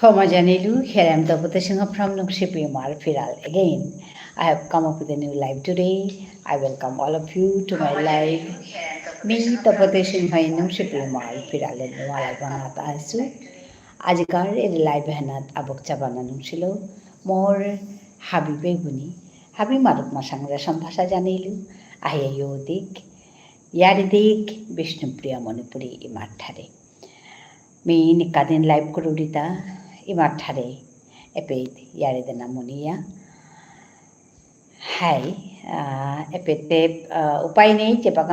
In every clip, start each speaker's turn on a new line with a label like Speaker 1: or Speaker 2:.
Speaker 1: Homajanilu, here I am Tapateshinga from Nukshipi Firal. Again, I have come up with a new live today. I welcome all of you to my live. Me Tapateshinga Nukshipi Firal and Nuala Banata Asu. Ajikar live Hanat Abok Chabana Nungsilo. More Habibe Buni. Habi Maruk Masangra Sampasa Janilu. Ayayodik. Yaridik Vishnupriya Monipuri Imathare. Mi nikadin live kurudita imathare epet yare dena munia hai epete upai nei chepaka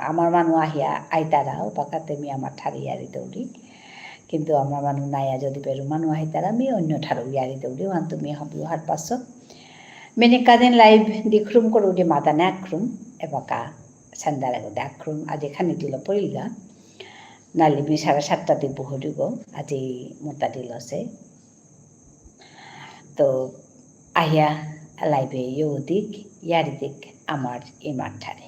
Speaker 1: amar manu ahia aitara upakate mi amar thare yare dori কিন্তু আমার মানুষ নাইয়া যদি Peru মানুষ আহি তারা আমি অন্য ঠারু ইয়ারি দৌড়ি ওহান তুমি হবি হার পাছ মেনে কাদিন লাইভ দিখরুম করু দে মাতা নাকরুম এবাকা সান্দারাগো দাকরুম আজ এখানে দিল পড়িলগা নালিবি 7:30 বহরিব আজি মোটা দিল আছে তো আহিয়া লাইভে ইউদিক ইয়ারিদিক আমার এই মাঠারে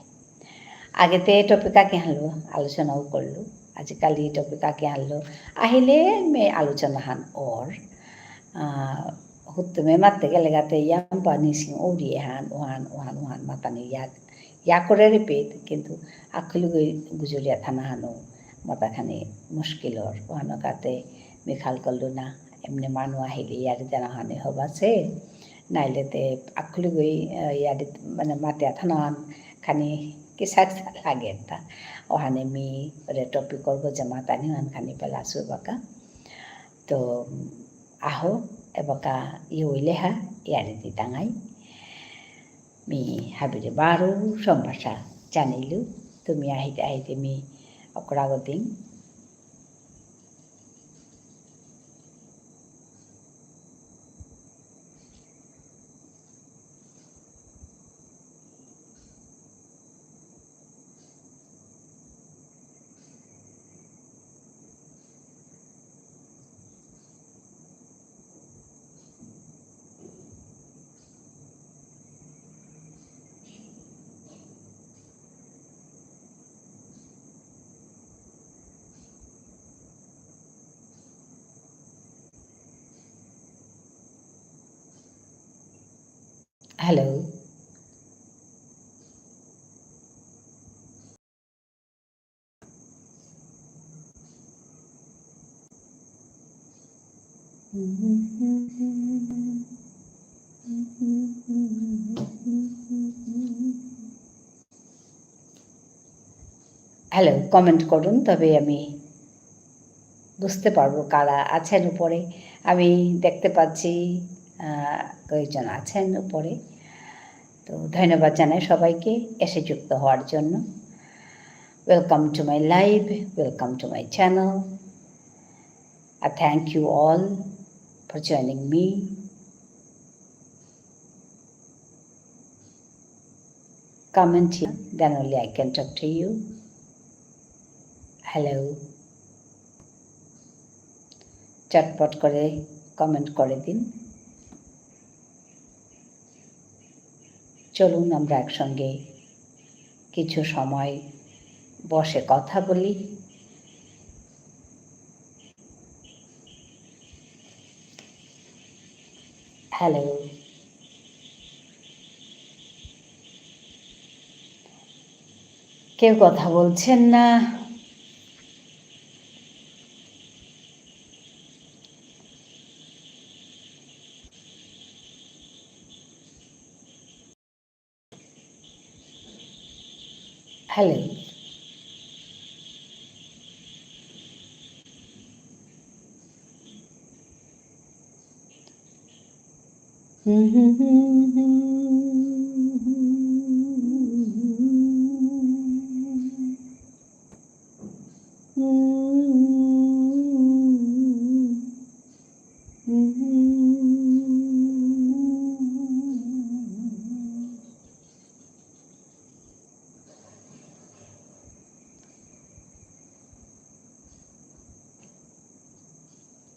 Speaker 1: আগেতে টপিক আগে আনলো আলোচনাও করলো আজিকালি টপিক আগে আনলো আহিলে মে আলোচনা হান ওর হুত্তমে মারতে গেলে গাতে ইয়াম পানি সিং ওড়িয়ে হান ওহান ওহান ওহান মাতানি ইয়া করে রিপিট কিন্তু আখলি গুজরিয়া থানা হানো মতাখানি মুশকিলর ওহানো গাতে মিখাল করলো না এমনি মানু আহিলে ইয়ারি জানা হানি হবাছে নাইলেতে আখলি গই ইয়ারি মানে মাতিয়া থানা খানি কিসাক লাগে তা ওহানে মি রে টপিক করব জমা তানি হান খানি পেলাসু বাকা তো আহো এবাকা ইউইলেহা ইয়ারি দি তাঙাই মি হাবিরে বারো সম্ভাষা জানিলু তুমি আহিতে আহিতে মি অকরাগতিং হ্যালো হ্যালো কমেন্ট করুন তবে আমি বুঝতে পারবো কারা আছেন উপরে আমি দেখতে পাচ্ছি কয়েকজন আছেন উপরে তো ধন্যবাদ জানাই সবাইকে এসে যুক্ত হওয়ার জন্য welcome to my live welcome to my channel I thank you all for joining me. Comment here, then only I can talk to you. Hello. চটপট করে কমেন্ট করে দিন চলুন আমরা একসঙ্গে কিছু সময় বসে কথা বলি হ্যালো কেউ কথা বলছেন না হ্যালো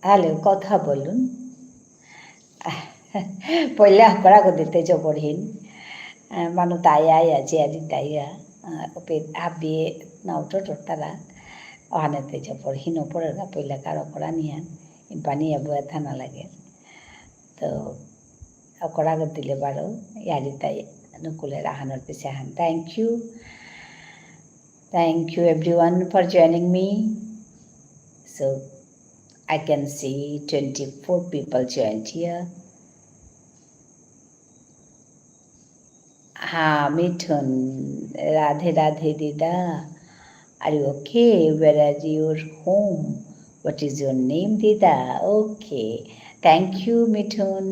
Speaker 1: হ্যালো কথা বলুন পয়লা করাগো দিতে জবরহীন মানু তাই আছে আজি তাইয়া ওপে হাবিয়ে নাউটো টরতারা অহানেতে জবরহীন ওপরের গা পয়লা কারো করা নিয়ান পানী এবোৰ এঠা নালাগে তো অকৰা গতিলে বাৰু ইয়াৰি তাই নুকুলে ৰাহানৰ পিছে Ahan thank you everyone for joining me. So I can see 24 people joined here. Mithun, Radhe Radhe Dida. Are you okay? Where are your home? What is your name, Dida? Okay. Thank you, Mithun.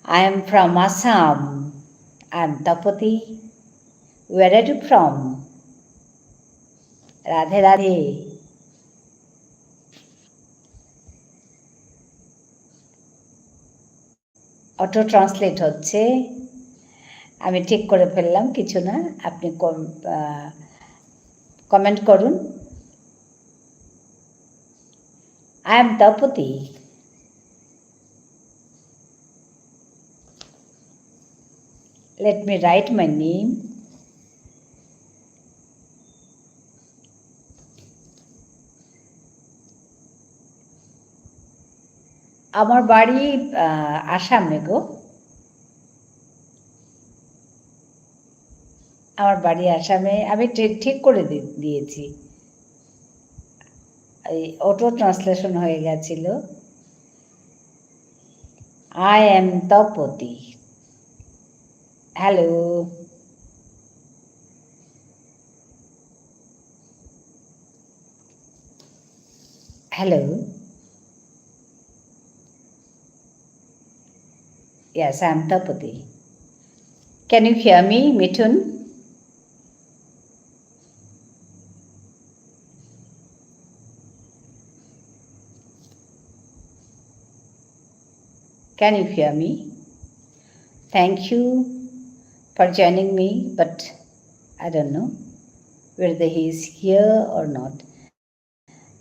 Speaker 1: I am from Assam. I am Tapati. Where are you from? Radhe Radhe. Auto translate হচ্ছে, আমি ঠিক করে ফেললাম, কিছু না, আপনি comment করুন। I am Tapati. Let me write my name. আমার বাড়ি আসামে গো, আমার বাড়ি আসামে। আমি ঠিক করে দিয়েছি, এই অটো ট্রান্সলেশন হয়ে গেছিল। I am Tapati. Hello, hello. Yes, I am Tapati. Can you hear me, Mithun? Can you hear me? Thank you for joining me, but I don't know whether he is here or not.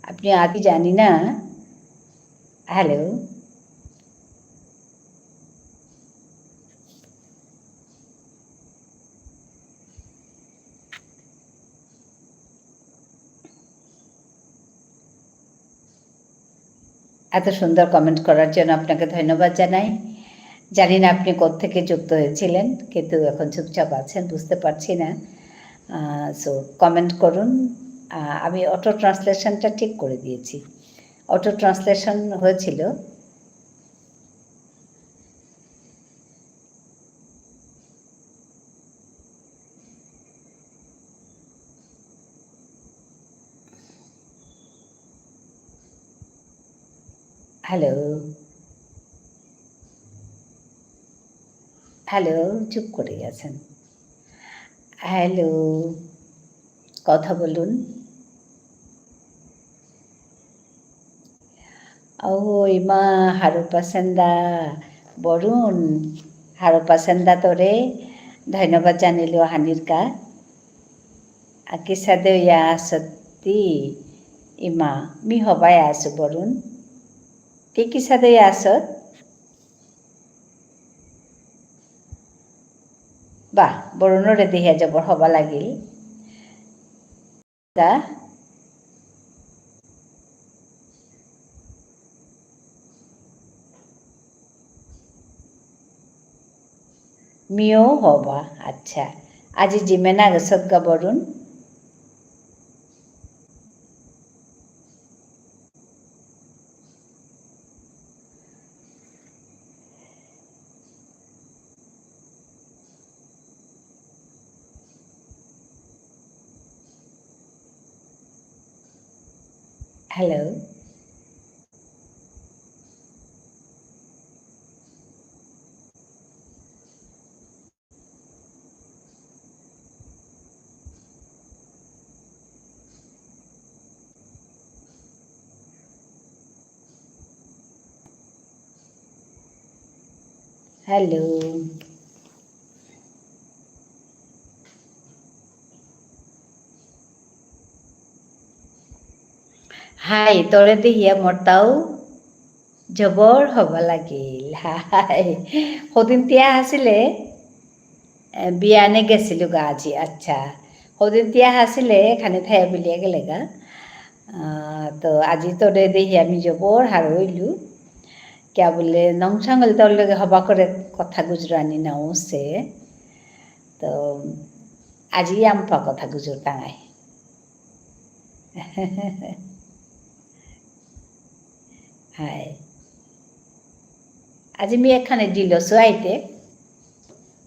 Speaker 1: আপনি আগে জানি না। Hello, এত সুন্দর comment করার জন্য আপনাকে ধন্যবাদ জানাই। জানি না আপনি কোত্থেকে যুক্ত হয়েছিলেন, কিন্তু এখন চুপচাপ আছেন, বুঝতে পারছি না। সো কমেন্ট করুন। আমি অটো ট্রান্সলেশনটা ঠিক করে দিয়েছি, অটো ট্রান্সলেশন হয়েছিল। হ্যালো হ্যালো, চুপ করে গেছেন। হ্যালো, কথা বলুন। ইমা হাৰু পাচেন্দা বৰুণ, হাৰু পাচেন্দা তোৰে ধন্যবাদ জানিলোঁ হানিৰকা। কিসাদে ইয়া সত্যি ইমা মি হবাই আছো বৰুণ, কি কিসাদে ইয়া আসত। বাহ, বৰুণৰে দেহে জবৰ হবা লাগিল। মিও হবা, আচ্ছা। আজি জিমেনা গছত গা বৰুণ। Hello, hello. হাই, তোৰে দেহিয়া মৰতাও জবৰ হ'ব লাগিল। হাই, সদিন তিয়া আছিলে বিয়ানে গেছিলোঁ গা আজি। আচ্ছা, সদিন তিয়া আছিলে খানি ঠাই বুলিয়ে গেলে গা। তো আজি তোরে দেখি আমি জবর হারইলু क्या बोले नौसांगल तौर लगे हवा करे कथा गुजरानी ना से तो आज ही आम पा कथा गुजर तांगाय हाय आज मी एखाने दिलो सोआइते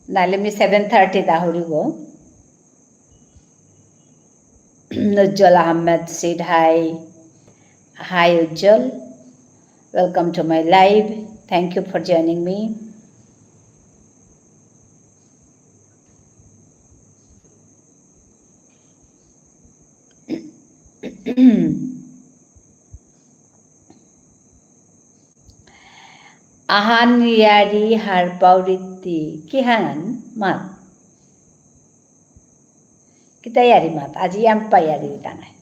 Speaker 1: नाले मी 7:30 दाहुरी गो Ujjwal Ahmed said hi. Hi Ujjwal, welcome to my live. Thank you for joining me. Ahan yari har pauriti kihan mat. Kita yari mat. Aji ampa yari tangai.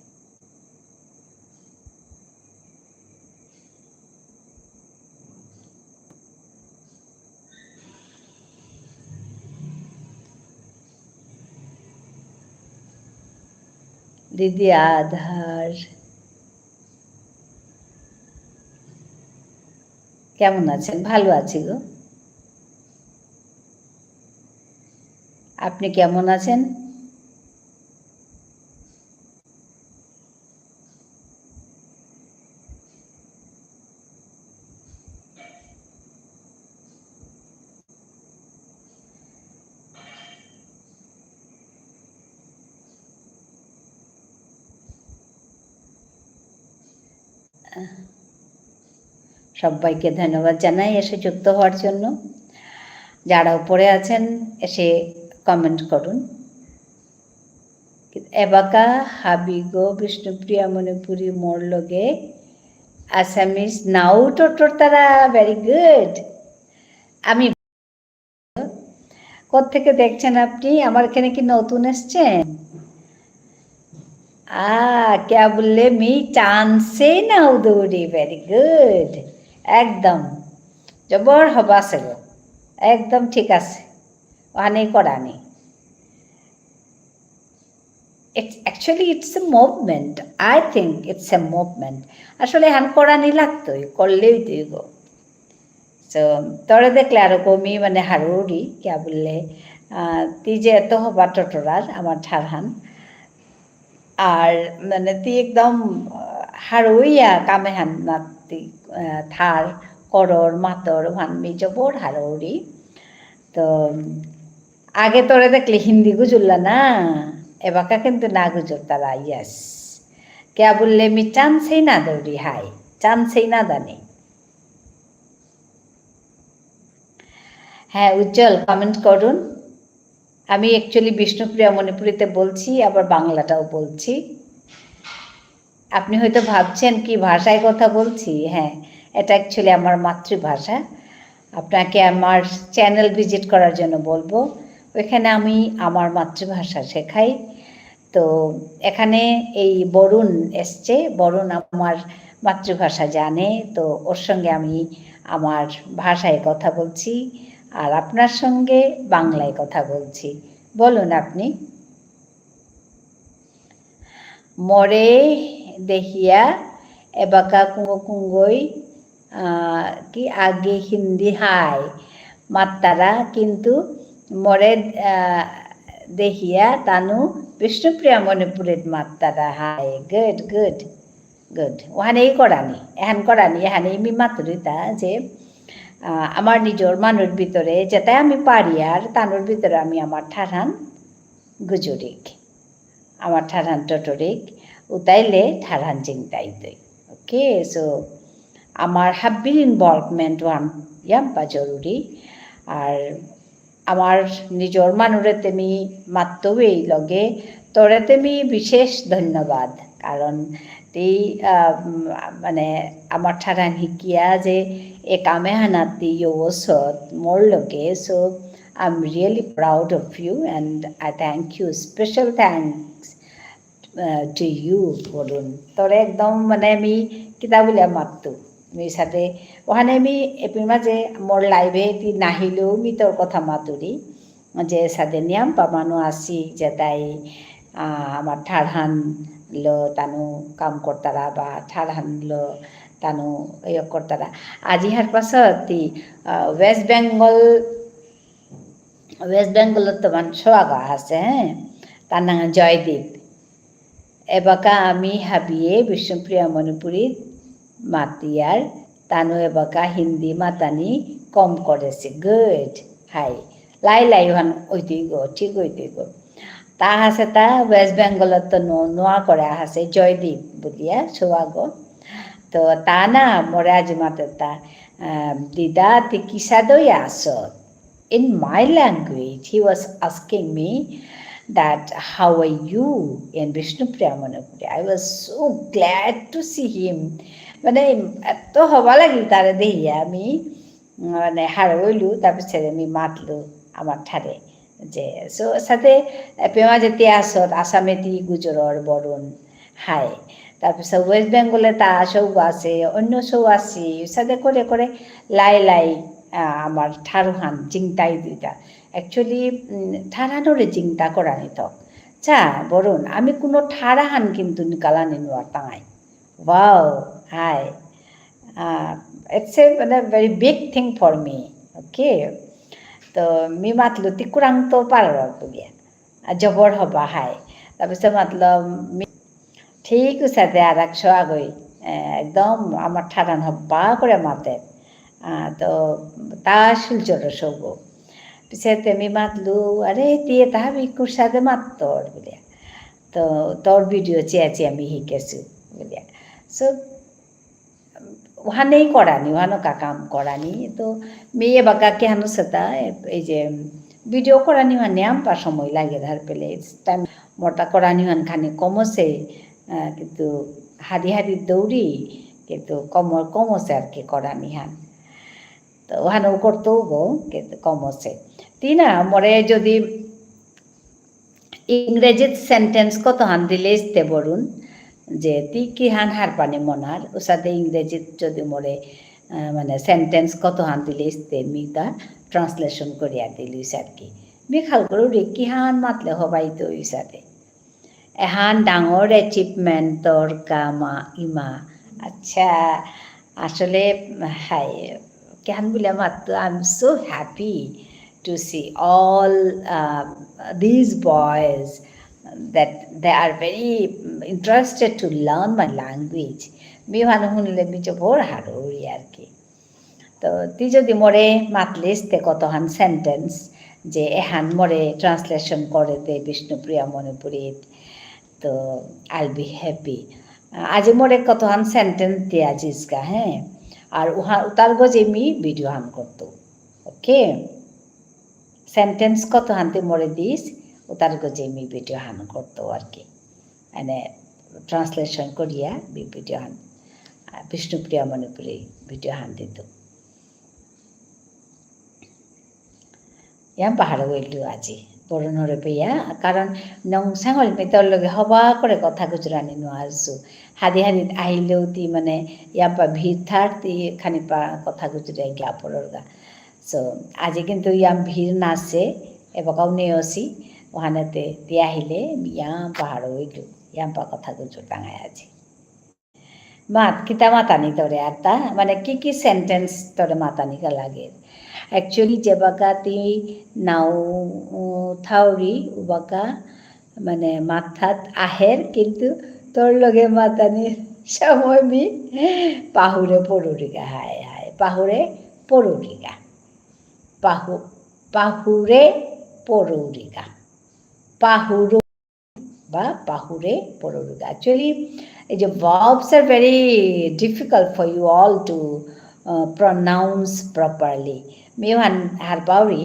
Speaker 1: দিদি আধার কেমন আছেন? ভালো আছি গো। আপনি কেমন আছেন? সবাইকে ধন্যবাদ জানাই এসে যুক্ত হওয়ার জন্য। যারা উপরে আছেন এসে কমেন্ট করুন। এবাকা হাবিগো বিষ্ণুপ্রিয়া মণিপুরি মোর লগে আসামিস নাও টোটোর তারা ভেরি গুড। আমি কোত্থেকে দেখছেন আপনি? আমার এখানে কি নতুন এসছেন? क्या बोले मी चांसे नाउ दौड़ी वेरी गुड एकदम जबर हवा से गो एकदम ठीक আছে ওখানেই করা নেই it's a movement I think it's a movement আসলে হান করা নি লাগতোই করলেই তুই গো তো তোরে দেখলে আরো কমি মানে হারুরি क्या बोले তুই যে এত হবা টটরার আমার ঠারহান আর মানে তুই একদম হারইয়া কামে হান নাতি থার করর মাতর ভানমি জবর হারৌরি তো আগে তোরে দেখলে হিন্দি গুজুল্লা না এবাকা কিন্তু না গুজর তারা ইয়াস क्या बोलले मी চান্সেই না দৌড়ি হাই চান্সেই না দানে হ্যাঁ উজ্জ্বল কমেন্ট করুন আমি অ্যাকচুয়ালি বিষ্ণুপ্রিয়া মণিপুরিতে বলছি আবার বাংলাটাও বলছি আপনি হয়তো ভাবছেন কি ভাষায় কথা বলছি হ্যাঁ এটা অ্যাকচুয়ালি আমার মাতৃভাষা আপনাকে আমার চ্যানেল ভিজিট করার জন্য বলবো ওইখানে আমি আমার মাতৃভাষা শেখাই তো এখানে এই বরুণ এসছে বরুণ আমার মাতৃভাষা জানে তো ওর সঙ্গে আমি আমার ভাষায় কথা বলছি আর আপনার সঙ্গে বাংলায় কথা বলছি বলুন আপনি মরে দেখিয়া এবাকা কুঙ্গই কি আগে হিন্দি হাই মাত্তারা কিন্তু মরে দেখিয়া তানু বিষ্ণুপ্রিয়া মণিপুরের মাত্তারা হাই গুড গুড গুড ওখানেই করানি এহান করানি এখানেই মি মাতুরিতা যে আমার নিজের মানুষ ভিতরে যেটা আমি পারি আর তানোর ভিতরে আমি আমার ঠারান গুজরিক আমার ঠারান টটরিক উতাইলে ঠারান চিন্তাইতই ওকে সো আমার হাব্বির ইনভলভমেন্ট ওয়ান ইয়াম্পা জরুরি আর আমার নিজের মানুষেতে মি মাত্তবেই লগে তোরেতে মি বিশেষ ধন্যবাদ কারণ তুই মানে আমার ঠারান শিকিয়া যে এ কামে হানাতি ওসত মোর লগে so I am really proud of you and I thank you special thanks to you বলুন তোরে একদম মানে আমি কিতা বলে মাততো মি সাথে ওখানে আমি এপির মাঝে মোর লাইভে তুই নাহিলেও মি তোর কথা মাতুরি যে সাথে নিয়াম পামানো আসি যে তাই আমার ঠারহান lo tanu kam kortara ba tharhan lo tanu eyo kortara aji har pasat ti West Bengal তো মান সোয়াগা আছে হ্যাঁ তার নাম জয়দীপ এবাকা আমি হাবিয়ে বিষ্ণুপ্রিয়া মণিপুরী মাতিয়ার তানু এবাকা হিন্দি মাতানি কম করেছে গুড হাই লাই লাই ওহান ওইতেই গো ঠিক ওইতেই গো তা আছে তা ওয়েস্ট বেঙ্গলত তো নোয়া করে আছে জয়দীপ বুলিয়া সোয়াগ তো তা না মরে আজি মাতে তা দিদা তি কিসা দই আসত in my language he was asking me that how are you in Vishnupriya Manipuri. I was so glad to see him. মানে এত হবা লাগিল তারে দেখিয়া আমি মানে হারইলো তাৰপিছত আমি মাতলো আমার ঠারে যে সো সাথে পেমা যেতে আসত আসামেতি গুজৰৰ বরণ হাই তাৰপিছত ওয়েস্ট বেঙ্গলে তা সৌ আছে অন্য সৌ আছে সাথে করে করে লাই লাই আমার ঠারুহান জিংটাই দুইটা অ্যাকচুয়ালি ঠারানোরে জিংটা করানি তো চা বরুণ আমি কোনো ঠারাহান কিন্তু নিকালানি নোয়ার টাঙাই ওয়াও হাই ইটস এ মানে very big thing for me okay তো মি মাতলো তি কুরাং তো পারব বুলিয়া জবর হবা হাই তাৰপিছত মাতলাম ঠিক সাথে আর একশো আগই একদম আমার ঠারান হবা করে মাতে তো তা শিলচর সব পিছে তেমি মাতলু আরে দিয়ে তাহা ভিক্ষুর সাথে মাতর বলিয়া তো তোর ভিডিও চেয়েছি আমি শিকেছো বলিয়া সো ওখানেই করানি ওখানো কাম করানি তো মেয়ে বাগাকে হানো সেটা এই যে ভিডিও করানি হানে আমপা সময় লাগে ধার পেলে টাইম মোটা করানি হান খানি কমছে কিন্তু হারি হারি দৌড়ি কিন্তু কমছে আর কি করানি হান তো ওখানেও করতেও গো কিন্তু কমছে তিনা মরে যদি ইংরেজিত সেন্টেন্স কত হান দিলে ইস্তে বরুণ যে তি কি হান হার পানি মনার ও সাথে ইংরেজিত যদি মরে মানে সেন্টেন্স কত হান দিলে ইস্তে মিগা ট্রান্সলেশন করিয়া দিলিস আর কি বিখাল করে রে কি হান মাতলে হবাই তো ওই সাথে এহান ডাঙর অ্যাচিভমেন্ট তোর কামা ইমা আচ্ছা আসলে হাই কেন বলে মাত্র I am so happy to see all these boys that they are very interested to learn my language. मी भानु हुनले मी जो भोर हारोरी আর কি তো তি যদি মরে মাতলিস তে কতহান সেন্টেন্স যে এহান মরে ট্রান্সলেশন করে দে বিষ্ণুপ্রিয়া মণিপুরী তো আই উইল বি হ্যাপি আজ মরে কতহান সেন্টেন্স দিয়া জিসকা হ্যাঁ আর উতার গজে মি ভিডিও হান করতো ওকে সেন্টেন্স কত হানতে মরে দিস ও তার গজে মি ভিডিও হান করতো আর কি মানে ট্রান্সলেশন করিয়া ভিডিও হান বিষ্ণুপ্রিয়া মণিপুরী ভিডিও হান দিত ইয়াম পাহাড় গইলু আজি বরণরে পেয়া কারণ নং সাঙ্গল মেতর লগে হবা করে কথা গুজরানি নোয়ারছু হাদি হাদি আহিলেও তি মানে ইয়াপা ভিড় থার তি খানি পা কথা গুজরাই গিয়া পড়রগা সো আজি কিন্তু ইয়াম ভিড় নাচে এবাকাও নেওসি ওখানেতে দিয়ে আহিলে ইয়াম পাহাড় হইলু ইয়াম পা কথা গুজর টাঙায় আজি মাত কিতা মাতানি তোরে আর তা মানে কি সেন্টেন্স তোরে মাতানিকা লাগে অ্যাকচুয়ালি যে বাকা তি নাও থাউরি উবাকা মানে মাথাত আহের কিন্তু তোর লগে মাতানির সময় মি পাহুরে পড়ুরিগা হায় হায় পাহুরে পড়ুরিগা পাহুরে পড়ুরিগা পাহুরু বা পাহুরে পড়ুরিগা অ্যাকচুয়ালি এই যে verbs are very difficult for you all to pronounce properly মিওহান হার পাউরি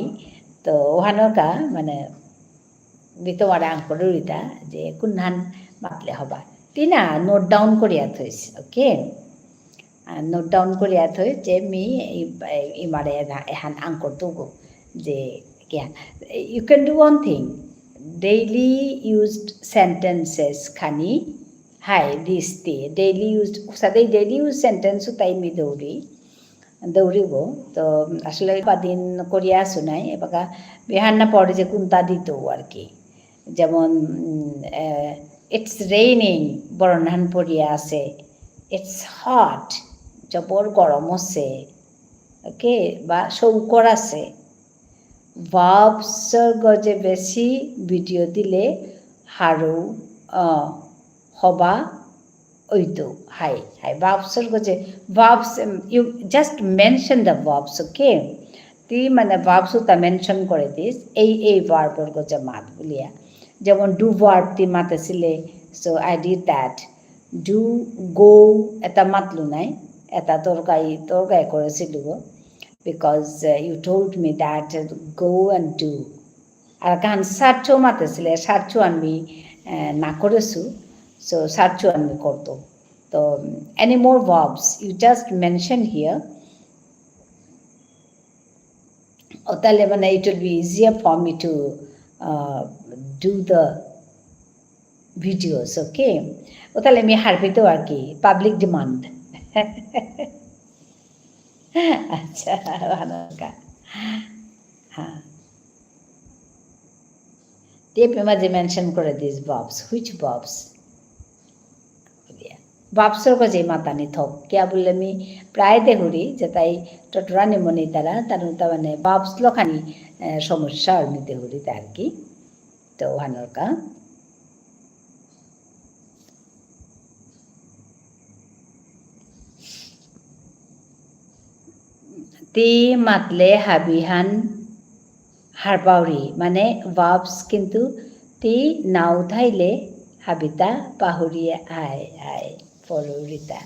Speaker 1: তো ওহানকা মানে তোমার আঙ্করিতা যে কোনহান মাতলে হবা তিনা নোট ডাউন করিয়া থইস ওকে নোট ডাউন করিয়া থই যে মি ইমারে এহান আঙ্কর তুগো যে কেন you can do one thing daily used sentences খানি হাই দিস তে ডেইলি ইউজড সাদাই ডেইলি ইউজ সেন্টেন্স তাই মি দৌড়িব তো আসলে দিন করিয়া শুনাই এবার বিহান না পড়ে যে কোনটা দিত আর কি যেমন ইটস রেইনিং বৰণহান পৰি আছে ইটস হট জবৰ গৰম আছে ওকে বা চৌকৰ আছে ভাৰ্বছৰ গজে বেছি ভিডিঅ' দিলে হাৰু হবা ওইটো হাই হাই ভাৰ্বছৰ গজে verbs you just mention the verbs okay তি মানে ভার্বসটা মেনশন করে দিস এই ভার্বর গজে মাত বলিয়া যেমন ডু ভার্ব তি মাতেছিলে so I did that do go এটা মাতলো নাই এটা তরকাই করেছিল go because you told me that go and do আর কারণ সার্চও মাতেছিলে সার্চও আমি না করেছু সো সার্চও আমি করতো তো any more verbs you just mention here তাহলে মানে it will be easier for me to do the videos, okay? তাহলে আমি হারবিতেও আর কি পাবলিক ডিমান্ড আচ্ছা ভালো হ্যাঁ টেপে মাঝে মেনশন করে দিস ববস হুইচ ববস বাপসর কাছে মাতানি থক কিয়া বললে আমি প্রায় দেখুরি যে তাই টটরানি মনে তারা তার মানে বাপস লখানি সমস্যা আর নিতে হরি তার কি তো হানরকা তি মাতলে হাবিহান হারবাউরি মানে বাপস কিন্তু তি নাও থাইলে হাবিতা পাহুরিয়ে আয় আয় পরুরিতা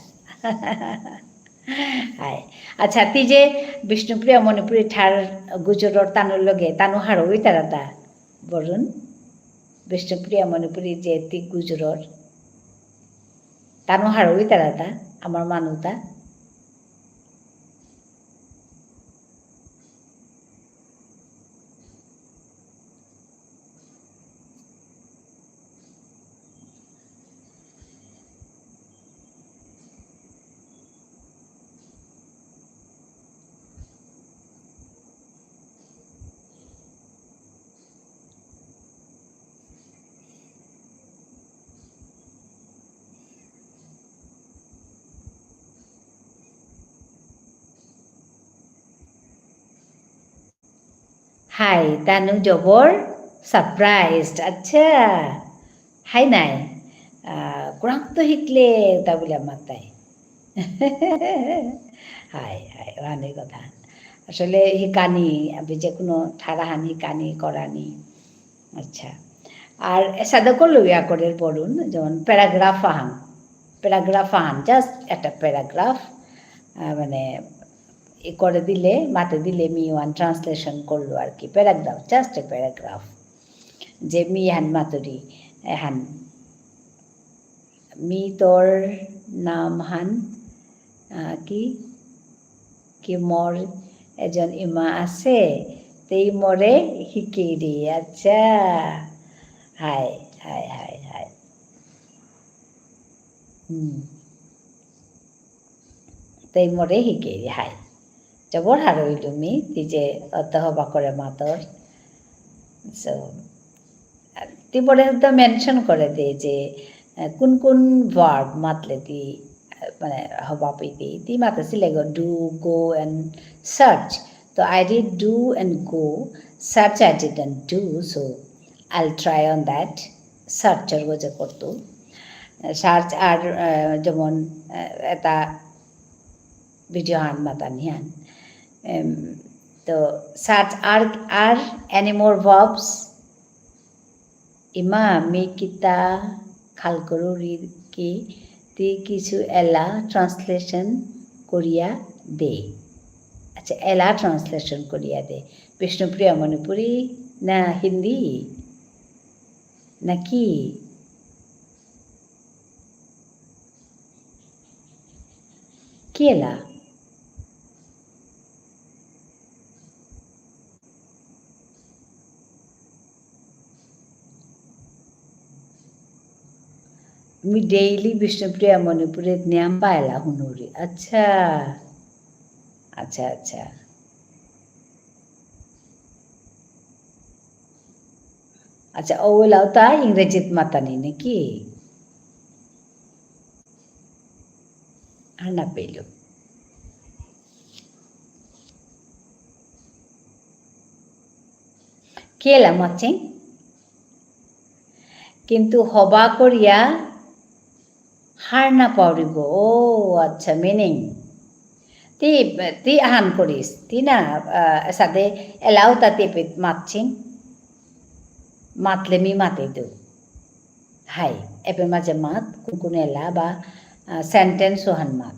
Speaker 1: আয় আচ্ছা তি যে বিষ্ণুপ্রিয়া মণিপুরী ঠার গুজরর তানুর লগে তানু হার ওই তারাতা বলুন বিষ্ণুপ্রিয়া মণিপুরী যে তি গুজরর তানু হার ওই তারাতা আমার মানুতা হাই তানু জবর সারপ্রাইজড আচ্ছা হাই নাই কুরাং তো শিকলে তা বলে মাতাই হাই হাই ভালো কথা আসলে শিকানি আমি যে কোনো ঠারাহান শিকানি করানি আচ্ছা আর সাদা করলো ইয়া করে পড়ুন যেমন প্যারাগ্রাফ আহান জাস্ট একটা প্যারাগ্রাফ মানে এ করে দিলে মাতে দিলে মি ওয়ান ট্রান্সলেশন করলো আর কি প্যারাগ্রাফ জাস্ট এ প্যারাগ্রাফ যে মি হান মাতুরি হান মি তোর নাম হান কি কি মর এজন ইমা আছে তেই মরে শিকিরি আচ্ছা হাই হাই হাই হাই তেই মরে শিকিরি হাই জবর হারই তুমি তি যে অত হবা করে মাতর সো তিপরে তো মেনশন করে দে যে কোন কোন ভার্ব মাতলে তি মানে হবা পেতি তি মাতেছিলে go do go and search তো I did do and go search I didn't do so I'll try on that সার্চের গজে করতো সার্চ আর যেমন এটা ভিডিও হান মাতানি হান তো সার্চ আর any more verbs ইমা মি কিতা খালকরুরি কি তি কিছু এলা ট্রান্সলেশন করিয়া দে আচ্ছা এলা ট্রান্সলেশন করিয়া দে বিষ্ণুপ্রিয়া মণিপুরী না হিন্দি নাকি কি এলা मी डेली विष्णुप्रिया मणिपुरी न्याम पायला हुनुरी अच्छा अच्छा अच्छा अच्छा ओला ता इंग्रजीत मातानी नाকি আর নাপাইলো কি এলাম মাচিং কিন্তু হবা করিয়া হার না পাউরিব ও আচ্ছা meaning ti ahan koris ti na sade elau tate pit matching matle mi mate do hai epe maje mat kun ela ba sentence ohan mat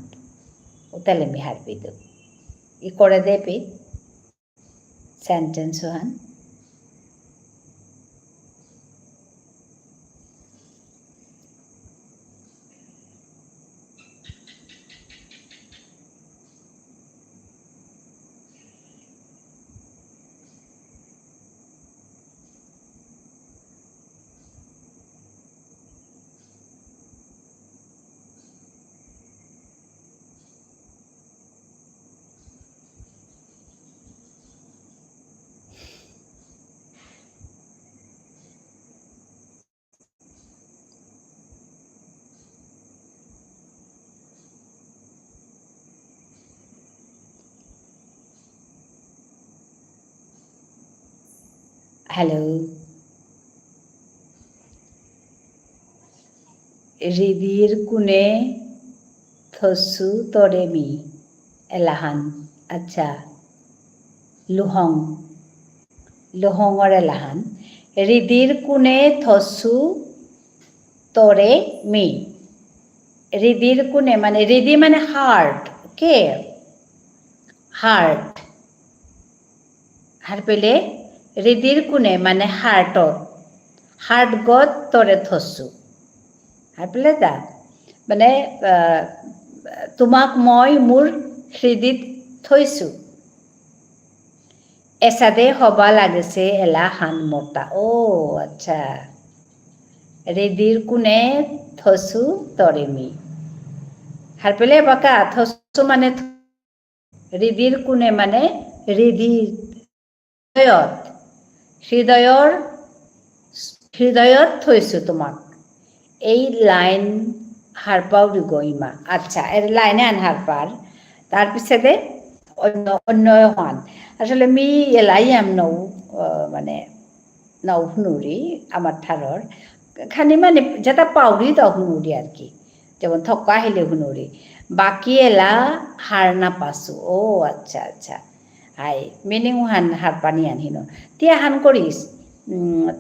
Speaker 1: utale mi har pi do I kore de pi sentence ohan hello রিদির কুনে থসু তরেমি এলাহান আচ্ছা লুহং লুহংর এলাহান রিদির কুনে থসু তরে me রিদির কুনে মানে রিদি মানে heart কে heart হার পেলে রিদির কুনে মানে heart গত তরে থসু হার পেলে দা মানে তোমাক মই মোৰ হৃদিত থৈছো এসাদে হবা লাগিছে এলা হান মোটা ও আচ্ছা হৃদির কুনে থসু তরেমি হার পেলে বাকা থসু মানে হৃদির কুনে মানে হৃদয়ত থৈছো তোমাক এই লাইন হারপাও গইমা আচ্ছা এর লাইনে আন হারপার তার পিছনে অন্য হন আসলে মি এলাই আম নৌ মানে নৌ হুনুরি আমার ঠারর খানি মানে যেটা পাউরি তা হুনুরি আর কি যেমন থক্কা আহিলে হুনুরি বাকি এলা হার না পাসু ও আচ্ছা আচ্ছা হাই মিনিং হান হারপানি আনহিনো তিয়া হান করিস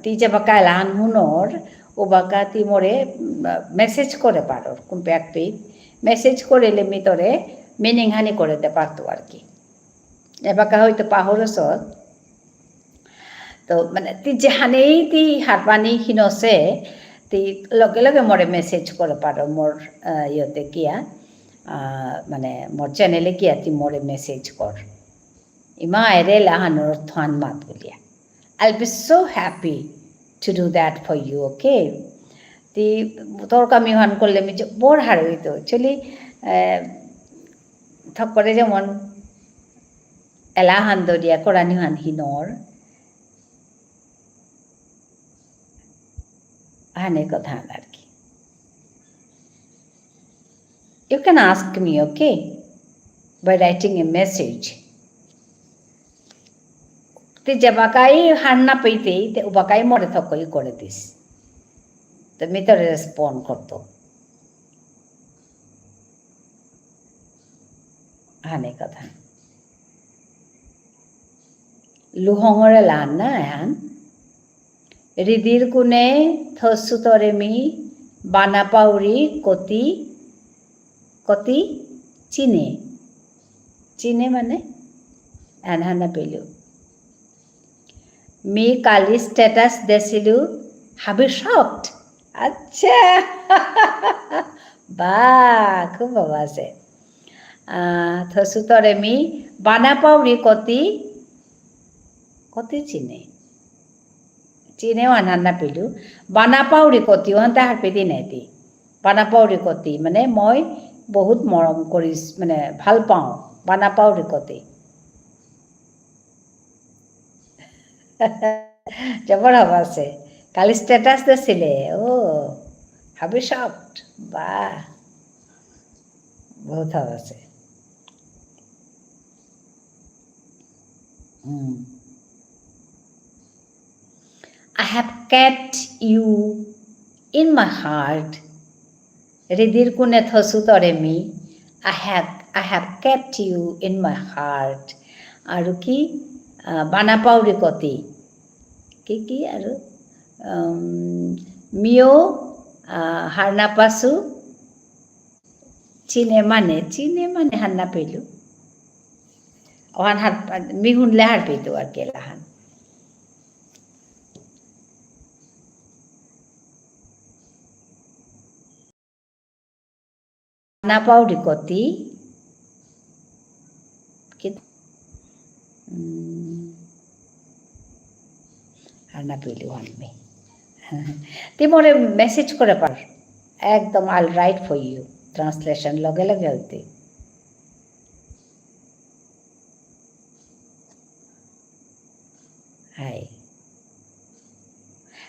Speaker 1: তি যে বাকা এলা হান হুনর ও বাকা তি মোরে মেসেজ করে পারোর কোন ব্যাগটি মেসেজ করিলে মি তোরে মিনিং হানি করে দে পারতো আর কি এবাকা হয়তো পাহরস তো মানে তি যেহানেই তি হারপানি হিনছে তি লগে লগে মোরে মেসেজ করে পারো মোর ইয়তে কিয়া মানে মোর চ্যানেলে কিয়া তি মোরে মেসেজ কর ইমা এরে লাহানোর থান মাত বলিয়া I'll be so happy to do that for you, okay? তি তোর কামি হান করলে আমি বোর হার হইতো অ্যাকচুয়ালি থক করে যেমন এলা হান দরিয়া কোরআনি হান হিনর হানে কথা আর কি You can ask me, okay? By writing a message. ती जबाकाई हारना पैते ते उबाकाई मोरे थकोई करे दिस तो मी तो रेस्पॉन्ड करतो हाने कथा लुहंगरे लान ना हान रिदिर कुने थसु तरे मी बाना पाउरी कति कति चिने चिने माने हाना पेलु मी काली स्टेटास देसिलु हाबी शॉक्ड अच्छा बा खूब बाबा से थसु तरे मी बाना पाउरी कति कति चिने चिने हाना पेलु बाना पाउरी कति हन्ता हार पेदी नाइती बाना पाउरी कति माने মই बहुत मरम करिस माने ভাল পাও बाना पाउरी कति जबर हवा से काली स्टेटास दिছিলে ও হাবি শকড বাহ বহুত আছে I have kept you in my heart হৃদিৰ কোণে থৈছো তৰে me I have kept you in my heart আৰু কি বানাপাউৰি কতি কি আৰু মিও হার নাপাছো চিনে মানে হার না পেলো ওহান হার মি শুনলে হার পেতো আর কি লাহান বানাপাউরি কতি হার না পেলো ওহান মে তে মোরে মেসেজ করে পার একদম আল রাইট ফর ইউ ট্রান্সলেশন লগে লগে হইতে Hi.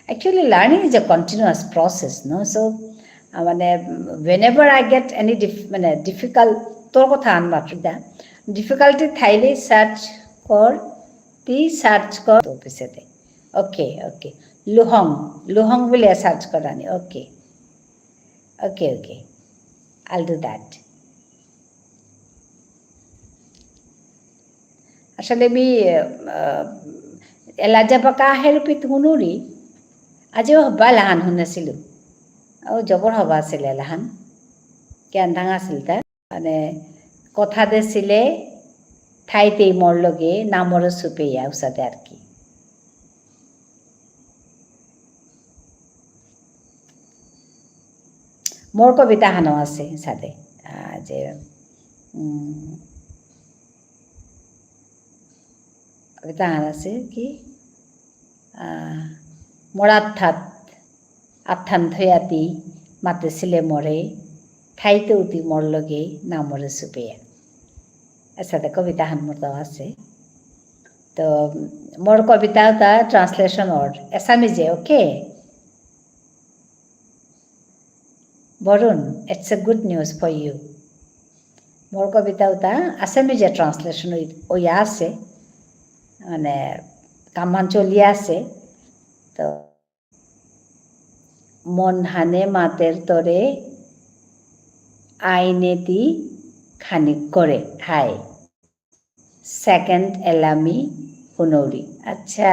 Speaker 1: Actually, learning is a continuous process, no? So, মানে whenever I get any difficult, তোর কথা আনবার difficulty থাইলে সার্চ কর তো পিছেতে ওকে লুহং বলে সার্চ করানি ওকে I'll do that. আসলে আমি এলাজাবাকা হেৰপিত শুনোৰি আজিও হবা লাহান শুনাছিলোঁ জবৰ হবা আছিলে লাহান জ্ঞান ডাঙা আছিল তাৰ মানে কথা দিছিলে ঠাইতেই মোৰ লগে নামৰ চুপেয়া ওচৰতে আৰু কি মোৰ কবিতা হানো আছে চাদে যে কবিতা হান আছে কি মৰাত আথান থৈয়াতি মাতিছিলে মৰে ঠাইতে উঠি মোৰ লগে নামৰে চুপেয়া আচ্ছা কবিতা হান মোৰ তাও আছে তো মোৰ কবিতা এটা ট্রান্সলেশনৰ এছামিজে okay Barun it's a good news for you মোৰ কবিতা এটা আছামিজে ট্রান্সলেশন ওয়া আছে মানে কামান চলি আছে তো মন হানে মাতের তরে আইনেতি খানিক করে হাই সেকেন্ড এলামি হুনৌরি আচ্ছা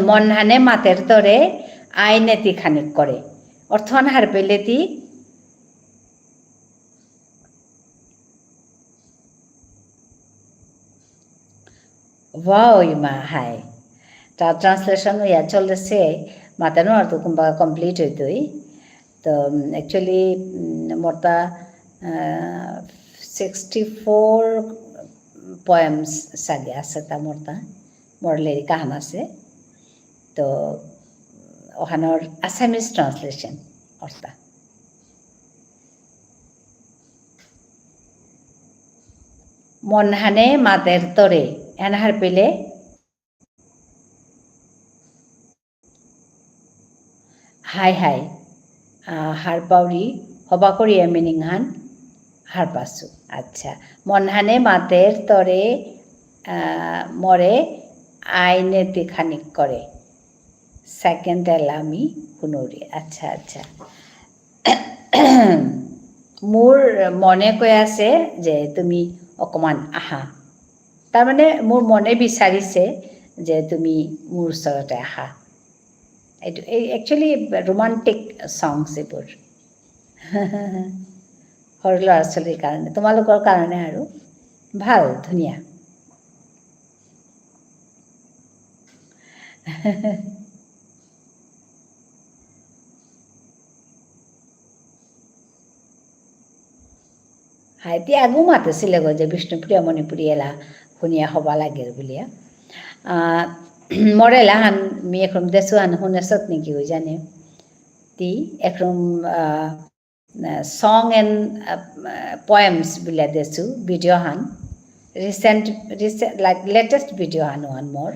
Speaker 1: মন হানে মাতের তরে আইনেতি খানিক করে অর্থন হার পেলেতি মা হাই তার ট্রান্সলেশন ইয়া চলছে মাতানো আর তো কুম্বা কমপ্লিট হইতই তো অ্যাকচুয়ালি মোরটা 64 পোয়েমস সাগে আছে তা মোরটা মোর লেরি কাহান আছে তো ওখানোর আসামিজ ট্রান্সলেশন অর্থা মনহানে মাতের তরে এনহার পেলে হাই হার পাউরি হবা করি মিনিং হান হার পাসু আচ্ছা মনহানে মাতের তরে মরে আইনেতি খানিক করে সেকেন্ড এলামি হুনৌরি আচ্ছা মোৰ মনে কৈ আছে যে তুমি অকমান আহা তাৰমানে মোৰ মনে বিচাৰিছে যে তুমি মোৰ ওচৰতে আহা এইটো একচুৱেলি ৰোমান্টিক সংগছ এইবোৰ সৰু ল'ৰা ছোৱালীৰ কাৰণে তোমালোকৰ কাৰণে আৰু ভাল ধুনীয়া হাইতি আগো মাতিছিলে গৈ যে বিষ্ণুপ্ৰিয়া মণিপুৰীয়েলা শুনিয়া হবা লাগে বুলিয়া মরেলা হান মি এখন দেশো হান শুনেছত নেকি হই জানে তি এখন সং এন্ড পোয়েমস বিলা দেশো ভিডিও হান রিসেন্ট লাইক লেটেস্ট ভিডিও হান মোর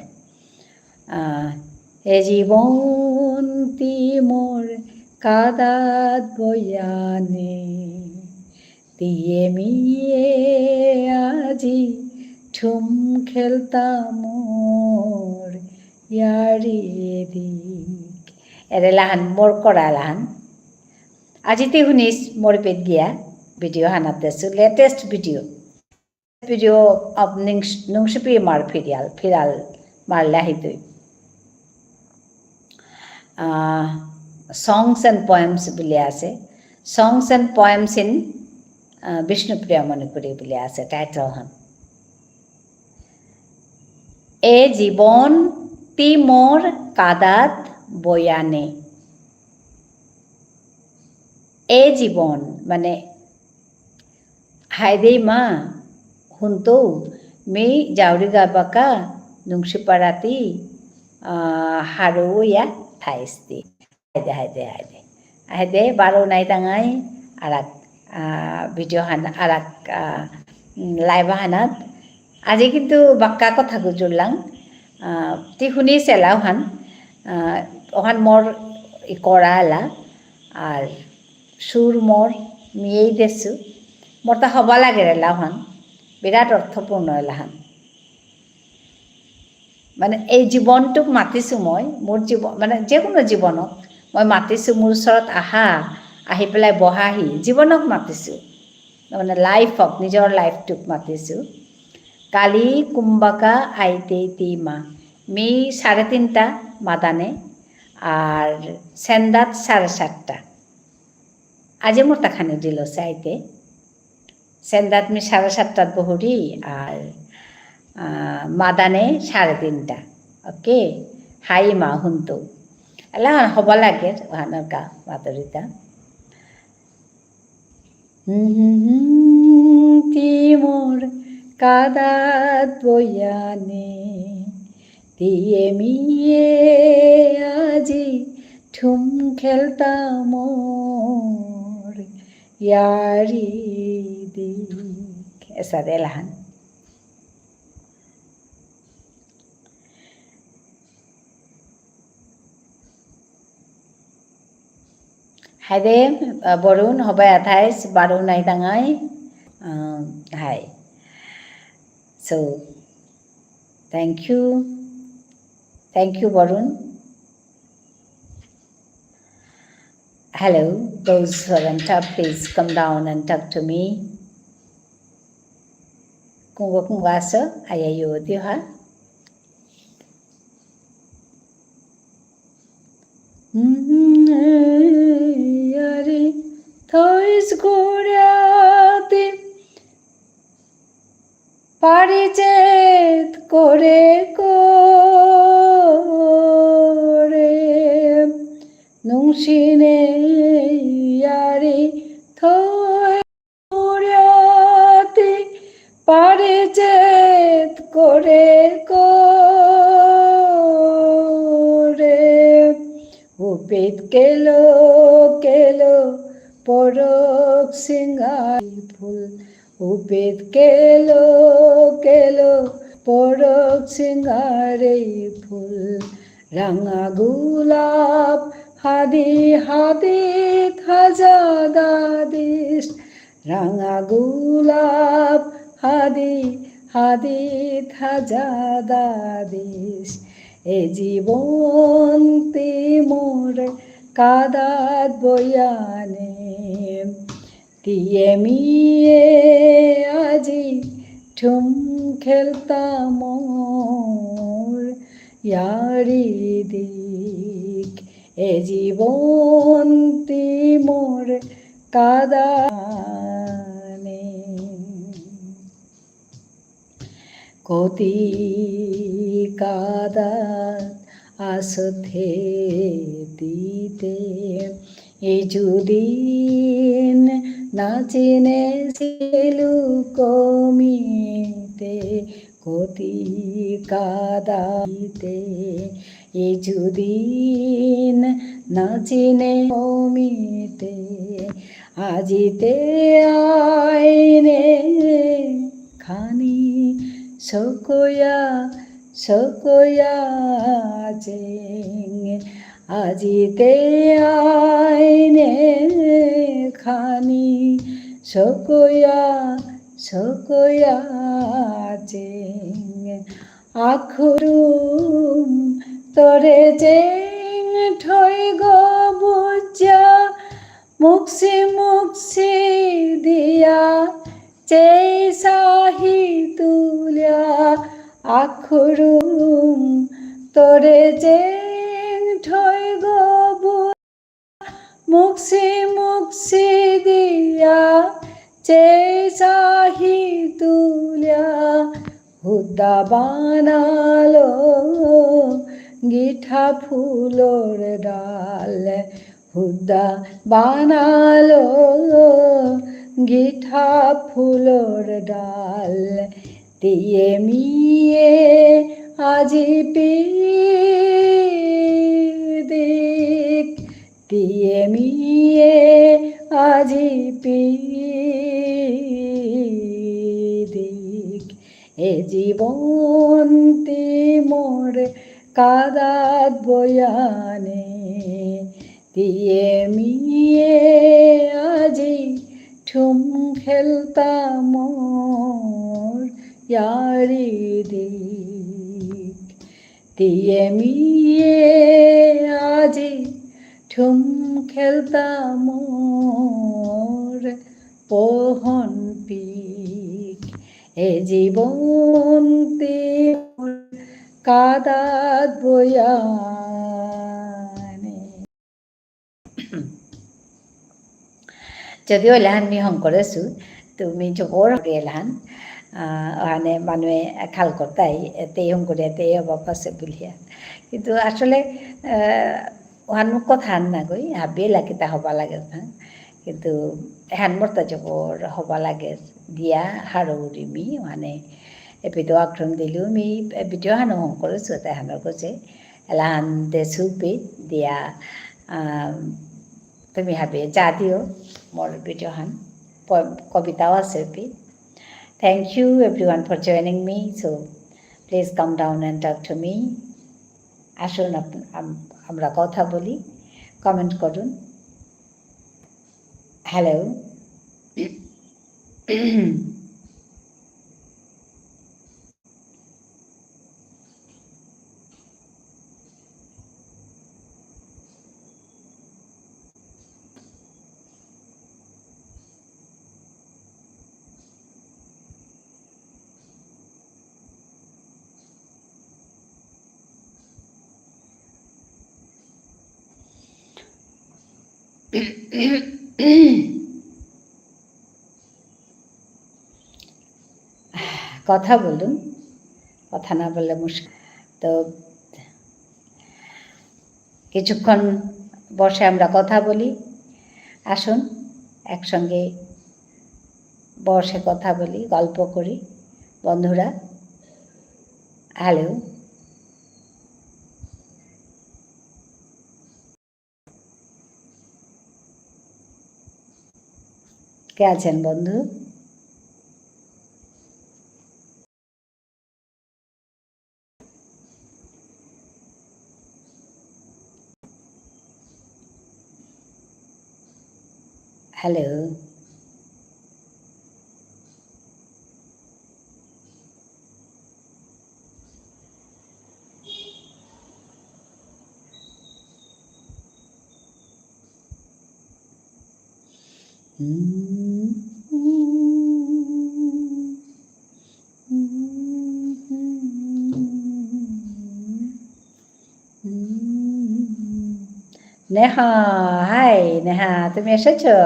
Speaker 1: এ জীবন্তি মোর কাদাত বয়ানে দিয়ে মিয়ে আজি ঠুম খেলতাম মোর ইয়ারি দিক এৰে লাহান মোৰ কৰা লাহান আজি তে শুনিছ মোৰ পেট গিয়া ভিডিঅ' হানাত দেছো লেটেষ্ট ভিডিঅ' অফ নুংসুপি মাৰ ফিৰাল মাৰলে আহিতৈ songs and poems বুলি আছে songs and poems in Bishnupriya Manipuri বুলি আছে টাইটেলখন এ জীৱন তি মোৰ কাদাত বয়ানে এ জীৱন মানে হাইদেই মা শুনতো মে জাউৰি গাবাকা নুংসুপাৰাতি হারুয়া থাইস্তি হাইদে বারো নাই তাঙাই আরাক ভিডিও হানা আরাক লাইভ হানাত আজি কিন্তু বাক্কা কথা গুজুরলাং তি শুনি চেলাও হান ওহান মোর করা এলা আর সুর মোর মিয়েই দেছো মোর তা হবা লাগে এলা হান বিরাট অর্থপূর্ণ এলাহান মানে এই জীৱনটোক মাতিছোঁ মই মোৰ জীৱন মানে যিকোনো জীৱনক মই মাতিছোঁ মোৰ ওচৰত আহি পেলাই বহাহি জীৱনক মাতিছোঁ মানে লাইফক নিজৰ লাইফটোক মাতিছোঁ কালি কুম্বাকা আইতে তি মা মি 3:30 মাদানে আর সেন্দাত 7:30 আজি মোর তাখানে দিল চাইতে সেন্দাত মি 7:30 বহুরি আর মাদানে 3:30 ওকে হাই মা শুনতো এলা হব লাগে ওহানৰ গা বাতৰিতা তি মোর কাদাত বয়ানে দিয়ে মিয়ে আজি ঠুম খেলতাম মোর ইয়ারি দিক এসা দেলাহান হাইদে বরুণ হবাই 28 বারো নাই তাঙাই high so thank you Varun. Hello, those who are on top, please come down and talk to me. Kung aso ayayo diyo ha. Yari thois goryati পারিচেত করে করে নুংসিনে ইয়ারি থোরিয়াতি পারিচেত করে করে উপেত কেলো পরক সিঙ্গাই ফুল উপেত কেলো পরক সিঙ্গারে ফুল রাঙা গোলাপ হাদি হাজাদাদিস রাঙা গোলাপ হাদি হাজাদাদিস এ জীবন তি মোর কাদাত বয়ানে দিয়ে মিয়ে আজি ঠুম খেলতাম মোর ইয়ারি দিক এ জীবন তি মোর কাদানে কতি কাদাত আসথে দিতে এই যুদিন নাচিনে ছিলু কমিতে কতি কাদাইতে এই যুদিন নাচিনে কমিতে আজিতে আইনে খানি সকয়া আজিতে আইনে খানি সকয়া সকয়া চেং আখরুম তরে চেং ঠই গো বুজা মুক্সি দিয়া চেই সাহি তুলিয়া আখরুম তরে চেং ঠই গো মুক্সি দিয়া চেই সাহি তুলিয়া হুদা বানালো গিঠা ফুলোর ডাল হুদা বানালো গিঠা ফুলোর ডাল দিয়ে মিয়ে আজি পিদিক দিয়ে মিয়ে আজি পিদিক এ জীবন্তি মোর কাদাত বয়ানে দিয়ে মিয়ে আজি ঠুম খেলতাম মোর ইয়ারি দিক দিয়ে মিয়ে আজি ঠুম খেলতাম মোর পোহন পিক এ জীবন্তি কাদাত বয়ানে যদিও এলাহান মি শংকৰেছো তুমি জবৰ এলাহান ওখানে মানুহে খাল করতাই তেই শংকরিয়া তেই হব পাশে বুলিয়া কিন্তু আসলে ওহান কথা না গই হাবিয়ে কিতা হবা লাগে কিন্তু এহান মর্তা জবর হবা লাগে দিয়া হারৌরি মি ওখানে এপিটো আক্রম দিলেও মি ভিডিও হানো শংকরেছো তাহানোর কাছে এলাহান দেশু পিত দিয়া তুমি হাবি যা দিও মোর ভিডিও হান কবিতাও আছে পিত Thank you everyone for joining me. So please come down and talk to me. আসুন আমরা কথা বলি, কমেন্ট করুন। হ্যালো কথা বলুন, কথা না বললে মুশকিল। তো কিছুক্ষণ বসে আমরা কথা বলি, আসুন একসঙ্গে বসে কথা বলি, গল্প করি বন্ধুরা। হ্যালো কে আছেন বন্ধু? হ্যালো নেহা, হাই নেহা, তুমি এসেছো?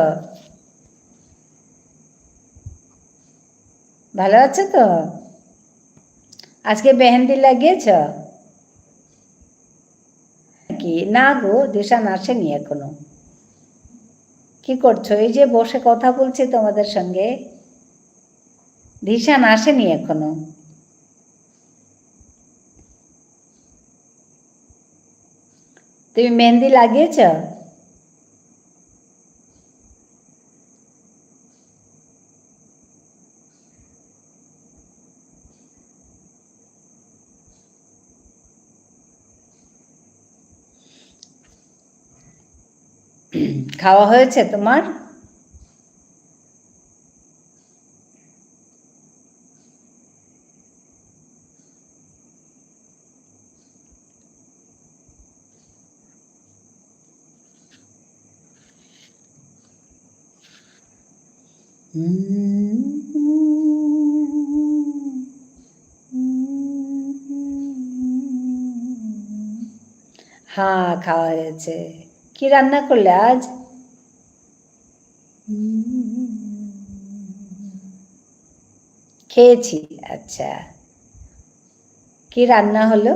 Speaker 1: ভালো আছো তো? আজকে মেহেন্দি লাগিয়েছ কি না গো? দিশান আসেনি এখনো। কি করছো? এই যে বসে কথা বলছি তোমাদের সঙ্গে, দিশান আসেনি এখনো। তুমি মেহেন্দি লাগিয়েছ? খাওয়া হয়েছে তোমার? হ্যাঁ, খাওয়া হয়েছে। কি রান্না করলে আজ? খেয়েছি। আচ্ছা, কি রান্না হলো?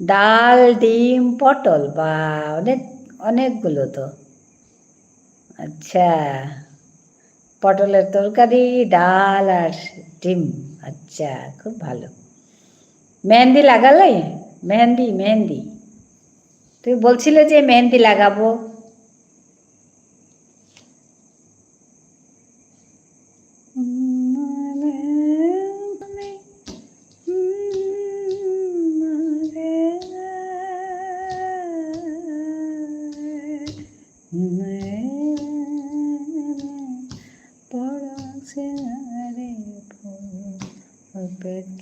Speaker 1: ডাল, ডিম, পটল, বা অনেক অনেকগুলো তো। আচ্ছা, পটলের তরকারি, ডাল আর ডিম। আচ্ছা, খুব ভালো। মেহেন্দি লাগালে? মেহেন্দি মেহেন্দি তুমি বলছিলে যে মেহেন্দি লাগাবো।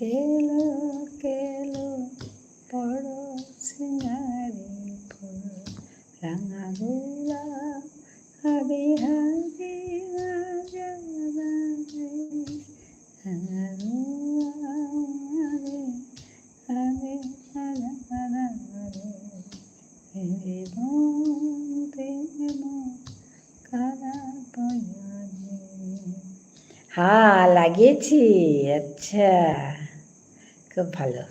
Speaker 1: কেলো কেলো পড় সিঙ্গারে ফুল রাঙা গোলাপ হবে হাবে হ্যাঁ, লাগিয়েছি। আচ্ছা, খুব ভালো।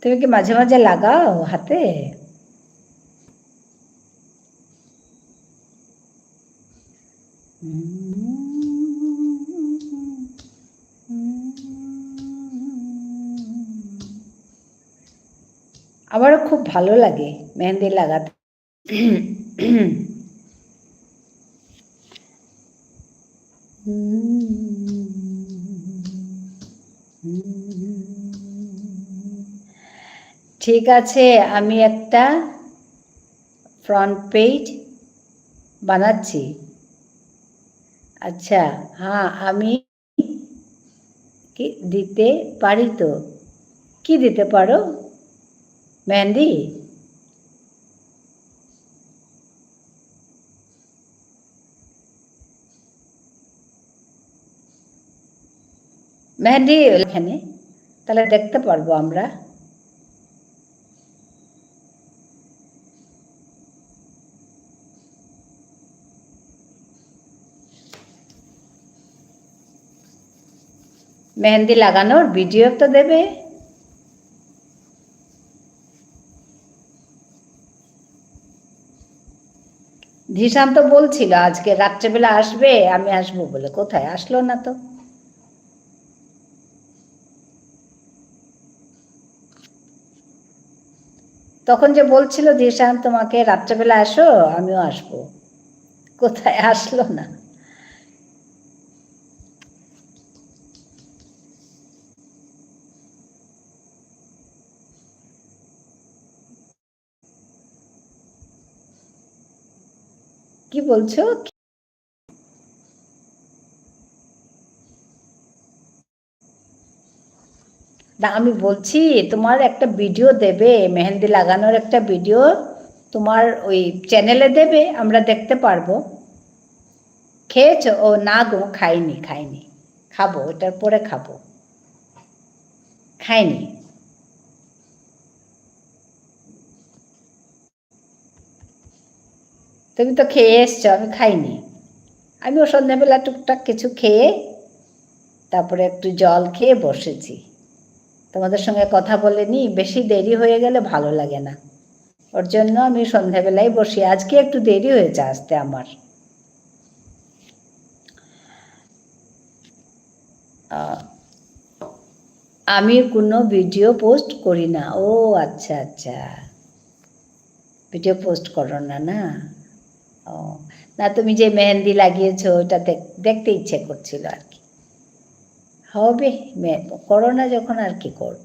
Speaker 1: তুমি কি মাঝে মাঝে লাগাও হাতে? আমারও খুব ভালো লাগে মেহেন্দি লাগাতে। ঠিক আছে, আমি একটা ফ্রন্ট পেজ বানাচ্ছি। আচ্ছা, হ্যাঁ, আমি কি দিতে পারি তো? কি দিতে পারো? মেহেন্দি? মেহেন্দি এখানে তাহলে দেখতে পারবো আমরা। মেহেন্দি লাগানোর ভিডিও তো দেবে। ধিশান তো বলছিল আজকে রাত্রেবেলা আসবে, আমি আসবো বলে, কোথায় আসলো না তো। তখন যে বলছিল ধিশান তোমাকে রাত্রেবেলা আসো, আমিও আসবো, কোথায় আসলো না। কি বলছো? না, আমি বলছি তোমার একটা ভিডিও দেবে, মেহেন্দি লাগানোর একটা ভিডিও তোমার ওই চ্যানেলে দেবে, আমরা দেখতে পারবো। খেয়েছো? ও না গো, খাইনি খাইনি, খাবো, এটার পরে খাবো। খাইনি। তুমি তো খেয়ে এসছো, আমি খাইনি। আমিও সন্ধ্যাবেলা টুকটাক কিছু খেয়ে তারপরে একটু জল খেয়ে বসেছি। তোমাদের সঙ্গে কথা বলে নি, বেশি দেরি হয়ে গেলে ভালো লাগে না, ওর জন্য আমি সন্ধ্যাবেলায় বসি। আজকে একটু দেরি হয়েছে আসতে আমার। আমি কোনো ভিডিও পোস্ট করি না। ও আচ্ছা আচ্ছা, ভিডিও পোস্ট করো না, না? ও না, তুমি যে মেহেন্দি লাগিয়েছো ওটা দেখতে ইচ্ছে করছিল আর কি। হবে, করো না যখন আর কি করব।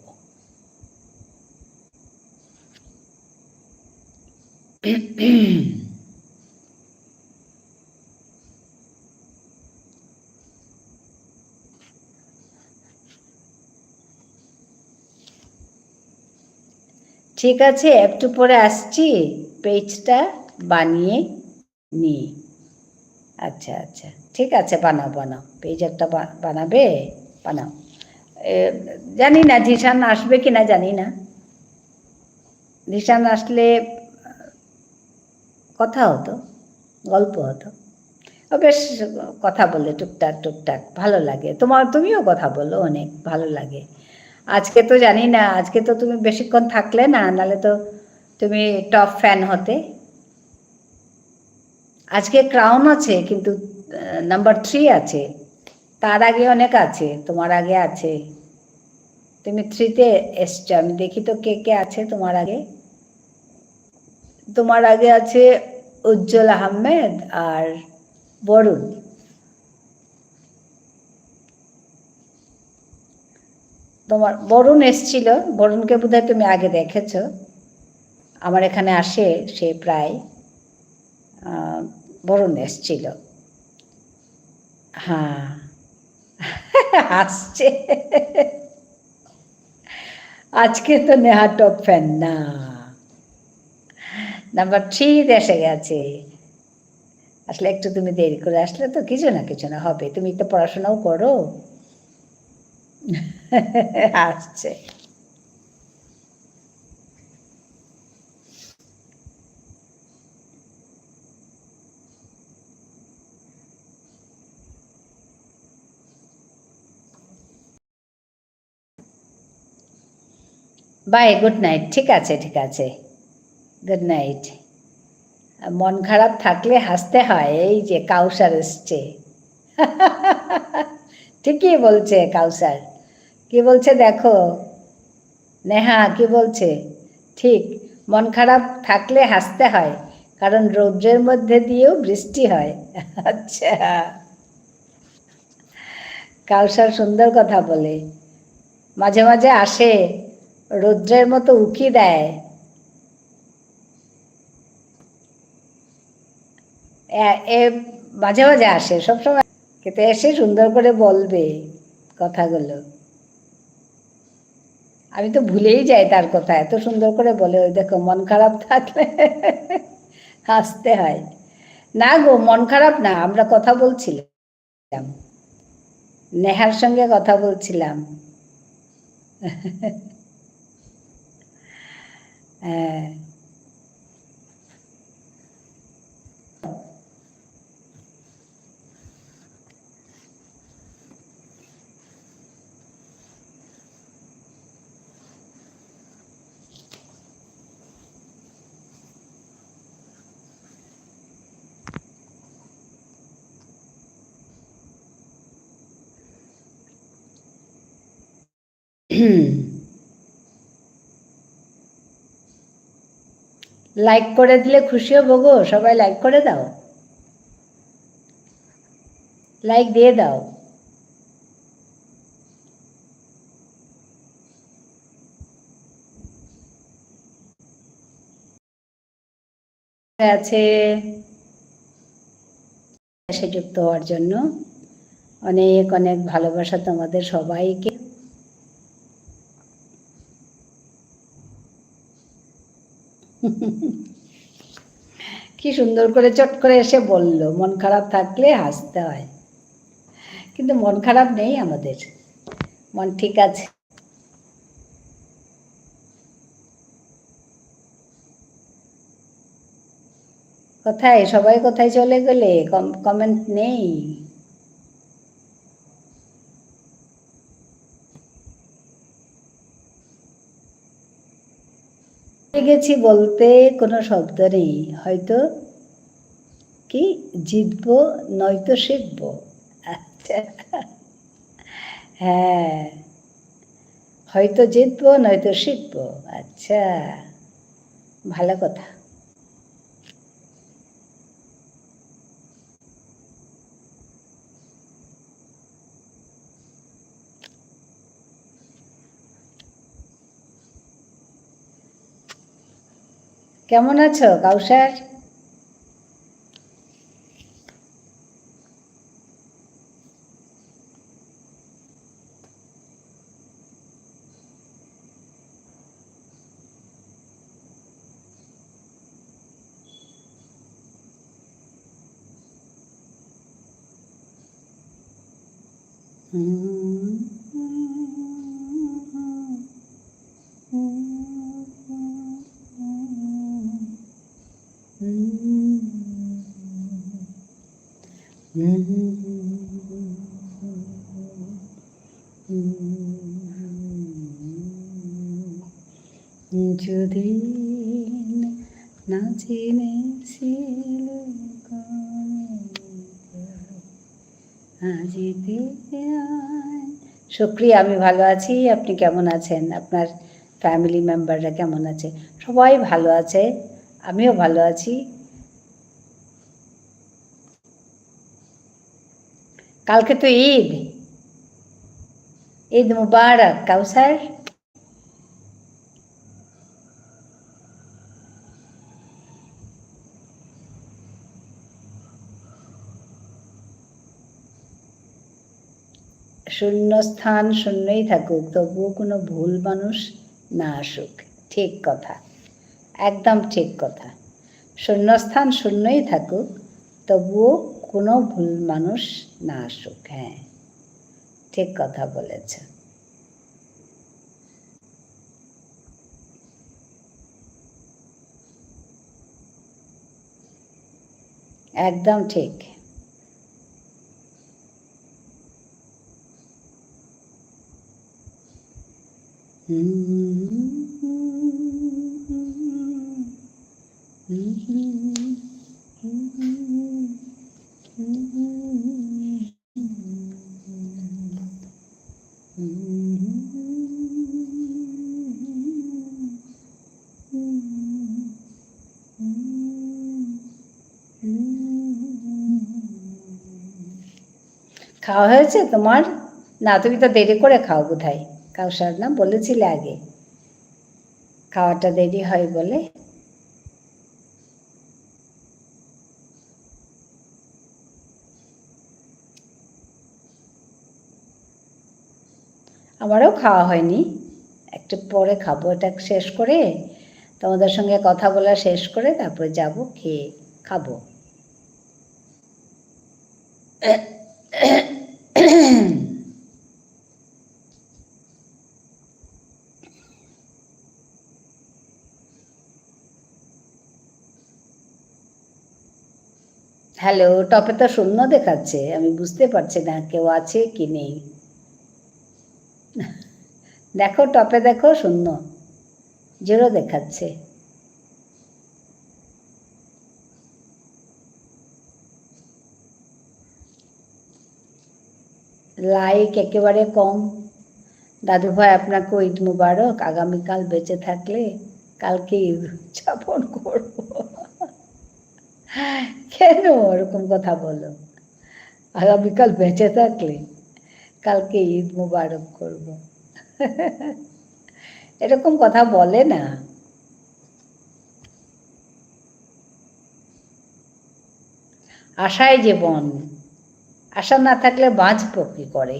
Speaker 1: ঠিক আছে, একটু পরে আসছি, পেজটা বানিয়ে নিই। আচ্ছা আচ্ছা, ঠিক আছে, বানাও বানাও, পেজ একটা বানাবে, বানাও। জানি না জিশান আসবে কি না, জানি না। জিশান আসলে কথা হতো, গল্প হতো। ও বেশ কথা বলে টুকটাক টুকটাক, ভালো লাগে। তুমিও কথা বলো, অনেক ভালো লাগে। আজকে তো জানি না, আজকে তো তুমি বেশিক্ষণ থাকলে না, নাহলে তো তুমি টপ ফ্যান হতে। আজকে ক্রাউন আছে, কিন্তু নাম্বার 3 আছে, তার আগে অনেক আছে, তোমার আগে আছে। তুমি 3-তে এসছো, আমি দেখি তো কে কে আছে তোমার আগে। তোমার আগে আছে উজ্জ্বল আহমেদ আর বরুণ। তোমার বরুণ এসছিল, বরুণকে বোধহয় তুমি আগে দেখেছ, আমার এখানে আসে সে প্রায়। বরুণ এসছিল, হ্যাঁ। আসছে, আজকে তো নেহা টপ ফ্যান না, নাম্বার 3 এসে গেছে। আসলে একটু তুমি দেরি করে আসলে তো কিছু না কিছু না হবে, তুমি তো পড়াশোনাও করো। আসছে। Bye, good night. ঠিক আছে ঠিক আছে, গুড নাইট। মন খারাপ থাকলে হাসতে হয়, এই যে কাউসার এসছে। ঠিকই বলছে কাউসার, কি বলছে দেখো, নেহা কি বলছে, ঠিক। মন খারাপ থাকলে হাসতে হয়, কারণ রৌদ্রের মধ্যে দিয়েও বৃষ্টি হয়। আচ্ছা, কাউসার সুন্দর কথা বলে, মাঝে মাঝে আসে, রৌদ্রের মতো উকি দেয়। এ মাঝে মাঝে আসে, সবসময় কিন্তু এসে সুন্দর করে বলবে কথাগুলো। আমি তো ভুলেই যাই তার কথা, এত সুন্দর করে বলে। ওই দেখো, মন খারাপ থাকলে হাসতে হয়। না গো, মন খারাপ না, আমরা কথা বলছিলাম, নেহার সঙ্গে কথা বলছিলাম। হ্যাঁ। লাইক করে দিলে খুশি হবো গো, সবাই লাইক করে দাও, লাইক দিয়ে দাও। আছে এসে যুক্ত হওয়ার জন্য অনেক অনেক ভালোবাসা তোমাদের সবাইকে। কি সুন্দর করে চট করে এসে বলল, মন খারাপ থাকলে হাসতে হয়। কিন্তু মন খারাপ নেই আমাদের, মন ঠিক আছে। কোথায় সবাই, কোথায় চলে গেলে, কমেন্ট নেই। গেছি বলতে কোনো শব্দ নেই, হয়তো কি জিতবো নয়তো শিখবো। আচ্ছা, হ্যাঁ, হয়তো জিতবো নয়তো শিখবো। আচ্ছা, ভালো কথা। কেমন আছো কাউসার? যদিন না চিনেছিল আজিতে শুক্রিয়া, আমি ভালো আছি। আপনি কেমন আছেন? আপনার ফ্যামিলি মেম্বাররা কেমন আছে? সবাই ভালো আছে, আমিও ভালো আছি। কালকে তো ঈদ, ঈদ মুবারক কাউসার। শূন্যস্থান শূন্যই থাকুক, তবুও কোনো ভুল মানুষ না আসুক। ঠিক কথা, একদম ঠিক কথা। শূন্যস্থান শূন্যই থাকুক, তবুও কোনো ভুল মানুষ না আসুক। হ্যাঁ, ঠিক কথা বলেছ। একদম ঠিক। খাওয়া হয়েছে তোমার? না, তুমি তো দেরি করে খাও বোধহয় কাউসার, না বলেছিলে আগে খাওয়াটা দেরি হয় বলে। আমারও খাওয়া হয়নি, একটু পরে খাবো। এটা শেষ করে, তোমাদের সঙ্গে কথা বলা শেষ করে তারপরে যাব, খেয়ে খাবো। হ্যালো, টপে তো শূন্য দেখাচ্ছে, আমি বুঝতে পারছি না কেউ আছে কি নেই। দেখো টপে, দেখো শূন্য, জিরো দেখাচ্ছে। লাইক একেবারে কম। দাদু ভাই, আপনাকে ঈদ মুবারক। আগামীকাল বেঁচে থাকলে কালকে ঈদ উদযাপন করব। কেন ওরকম কথা বলো? আগামীকাল বেঁচে থাকলে কালকে ঈদ মুবারক করব। এরকম কথা বলে না। আশায় জীবন, আশা না থাকলে বাঁচব কি করে?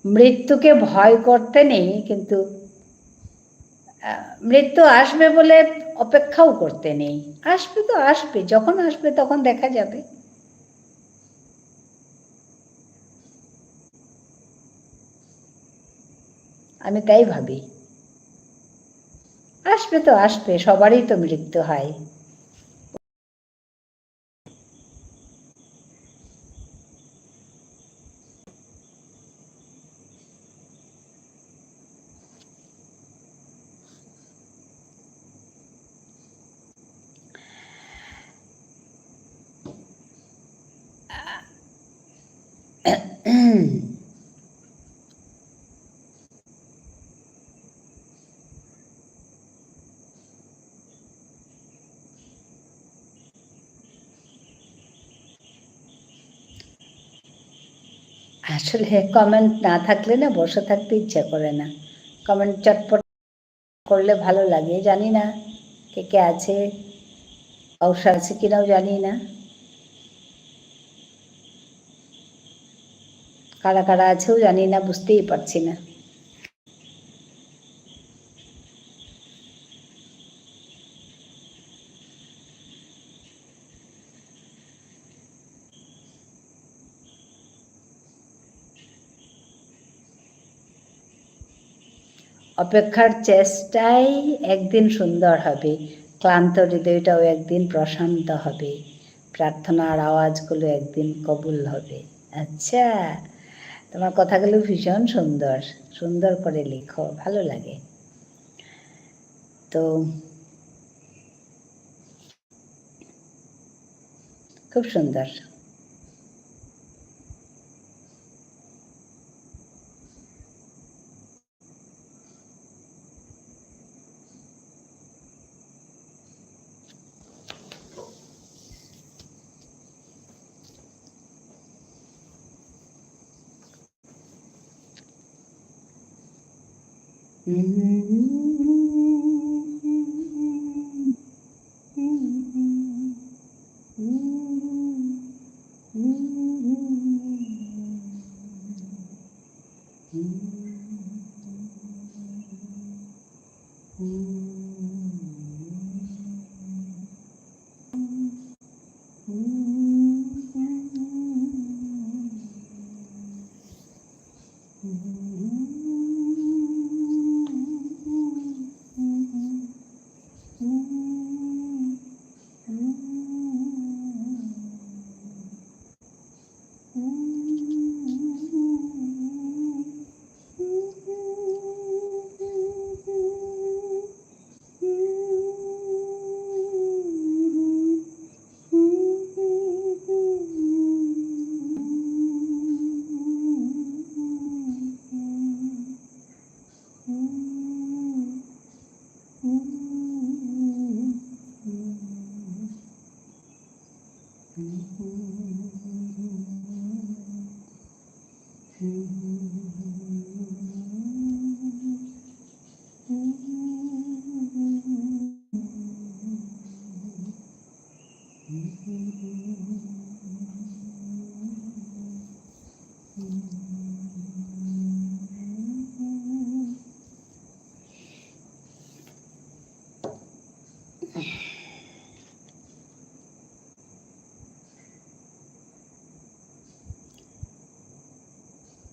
Speaker 1: মৃত্যুকে ভয় করতে নেই, কিন্তু মৃত্যু আসবে বলে অপেক্ষাও করতে নেই। আসবে তো আসবে, যখন আসবে তখন দেখা যাবে। আমি তাই ভাবি, আসবে তো আসবে, সবারই তো মৃত্যু হয়। আসলে কমেন্ট না থাকলে না বসে থাকতে ইচ্ছা করে না, কমেন্ট চটপট করলে ভালো লাগে। জানি না কে কে আছে, অবসর আছে কিনাও জানি না, কারা কারা আছেও জানি না, বুঝতেই পারছি না। অপেক্ষার চেষ্টাই একদিন সুন্দর হবে, ক্লান্ত হৃদয়টাও একদিন প্রশান্ত হবে, প্রার্থনার আওয়াজগুলো একদিন কবুল হবে। আচ্ছা, তোমার কথাগুলো ভীষণ সুন্দর, সুন্দর করে লেখো, ভালো লাগে। তো খুব সুন্দর।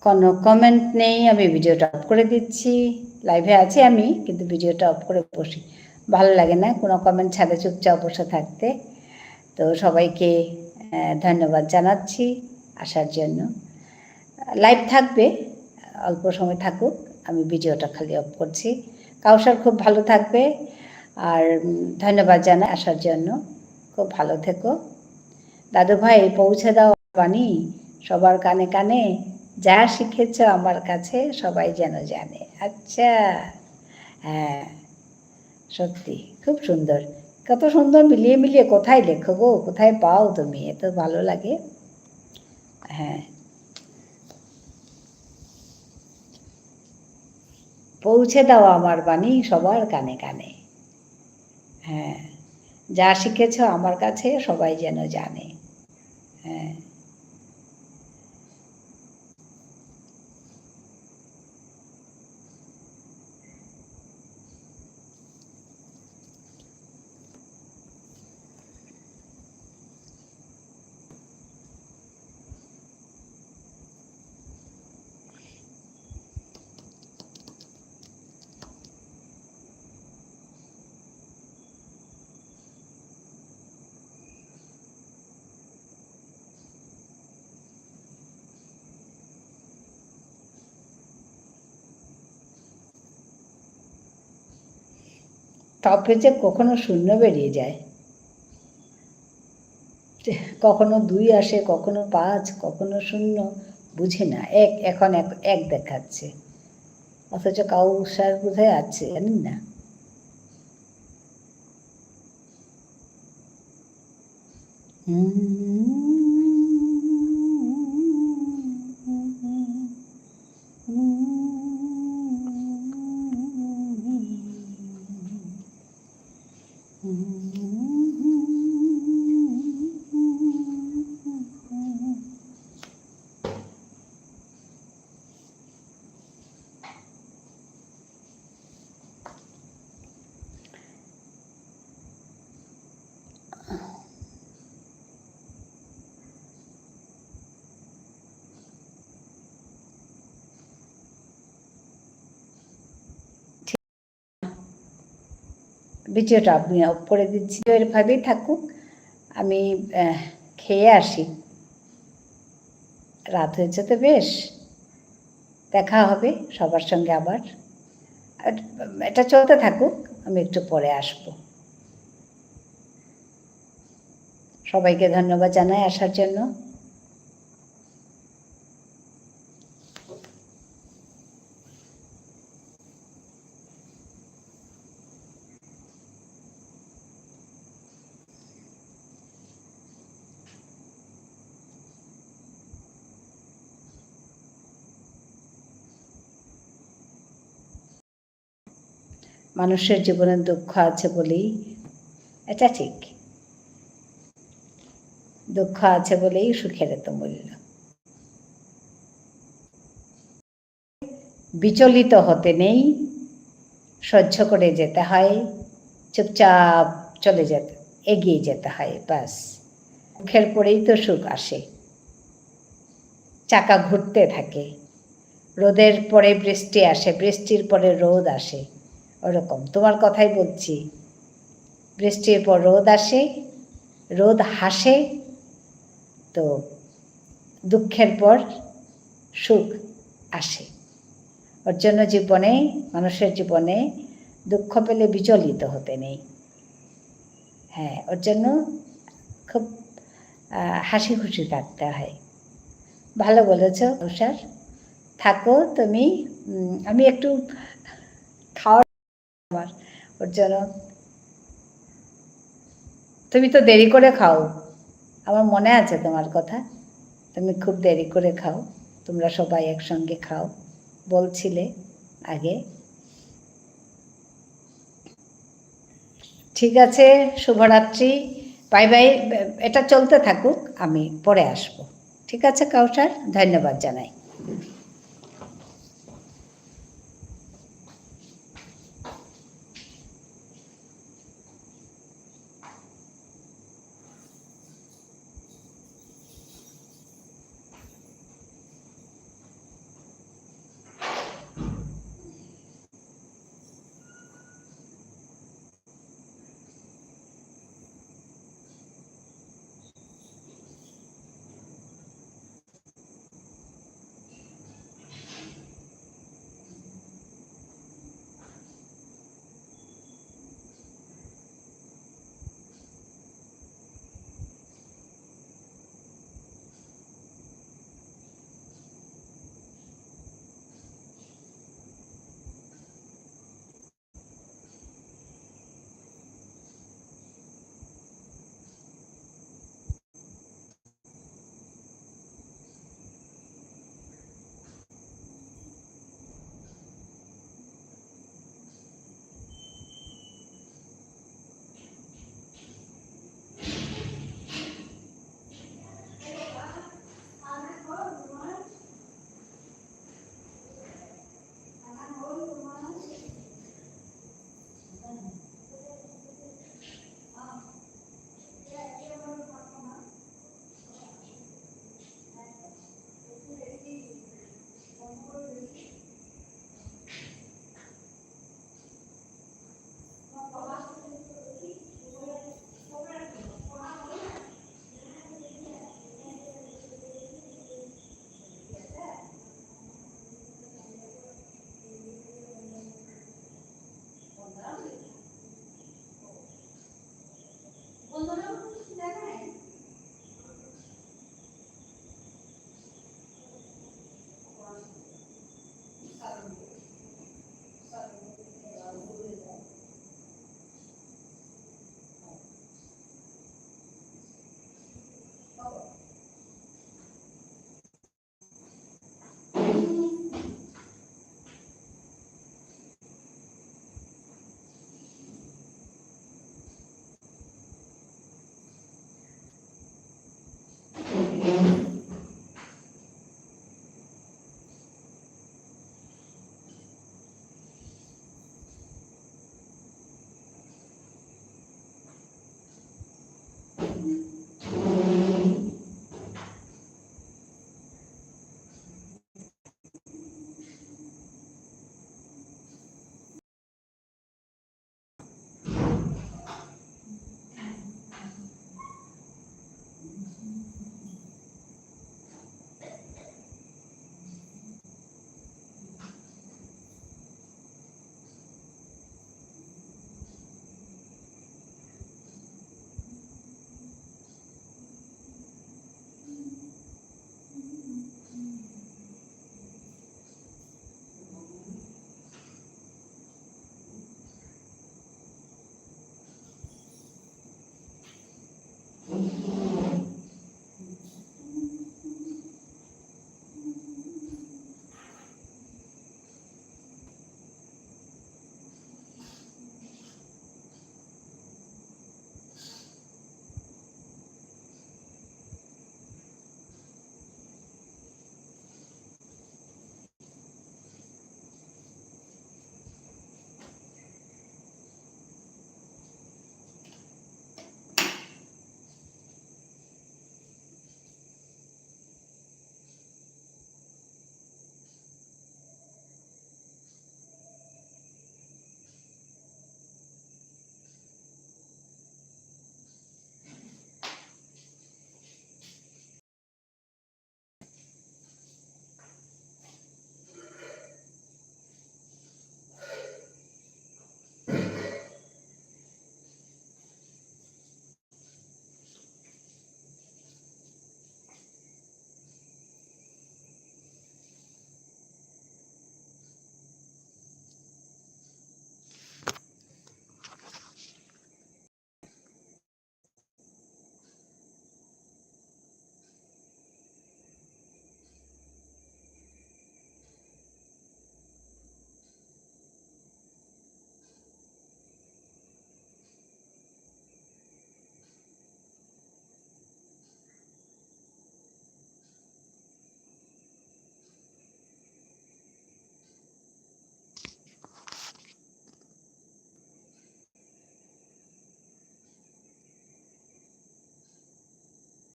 Speaker 1: কোনো কমেন্ট নেই, আমি ভিডিওটা অফ করে দিচ্ছি। লাইভে আছি আমি, কিন্তু ভিডিওটা অফ করে বসি, ভালো লাগে না কোনো কমেন্ট ছাড়া চুপচাপ বসে থাকতে। তো সবাইকে ধন্যবাদ জানাচ্ছি আসার জন্য। লাইভ থাকবে, অল্প সময় থাকুক, আমি ভিডিওটা খালি অফ করছি। কাউসার খুব ভালো থাকবে, আর ধন্যবাদ জানাই আসার জন্য, খুব ভালো থেকো। দাদু ভাই পৌঁছে দাও বাণী সবার কানে কানে, যা শিখেছ আমার কাছে সবাই যেন জানে। আচ্ছা, হ্যাঁ সত্যি খুব সুন্দর, কত সুন্দর মিলিয়ে মিলিয়ে কোথায় লেখো গো, কোথায় পাও তুমি, এত ভালো লাগে। হ্যাঁ, পৌঁছে দাও আমার বাণী সবার কানে কানে, হ্যাঁ যা শিখেছ আমার কাছে সবাই যেন জানে। হ্যাঁ, টপে যে কখনো শূন্য বেরিয়ে যায়, কখনো 2 আসে, কখনো 5, কখনো 0, বুঝি না, এখন এক দেখাচ্ছে, অথচ কাউসার বোধহয় আছে, জানি না। ভিডিওটা আপনি অফ করে দিচ্ছি, এরভাবেই থাকুক। আমি খেয়ে আসি, রাত হয়েছে তো বেশ। দেখা হবে সবার সঙ্গে আবার, এটা চলতে থাকুক, আমি একটু পরে আসব। সবাইকে ধন্যবাদ জানাই আসার জন্য। মানুষের জীবনে দুঃখ আছে বলেই, এটা ঠিক, দুঃখ আছে বলেই সুখের এত মূল্য। বিচলিত হতে নেই, সহ্য করে যেতে হয়, চুপচাপ চলে যেতে, এগিয়ে যেতে হয়, ব্যাস। দুঃখের পরেই তো সুখ আসে, চাকা ঘুরতে থাকে, রোদের পরে বৃষ্টি আসে, বৃষ্টির পরে রোদ আসে, ওরকম তোমার কথাই বলছি। বৃষ্টির পর রোদ আসে, রোদ হাসে, তো দুঃখের পর সুখ আসে। ওর জন্য জীবনে, মানুষের জীবনে দুঃখ পেলে বিচলিত হতে নেই। হ্যাঁ, ওর জন্য খুব হাসি খুশি থাকতে হয়। ভালো বলেছ তুষার, থাকো তুমি। আমি একটু খাওয়ার আমার, ওর জন্য তুমি তো দেরি করে খাও, আমার মনে আছে তোমার কথা, তুমি খুব দেরি করে খাও, তোমরা সবাই একসঙ্গে খাও বলছিলে আগে। ঠিক আছে, শুভরাত্রি, বাই বাই। এটা চলতে থাকুক, আমি পরে আসব। ঠিক আছে কাউসার, ধন্যবাদ জানাই।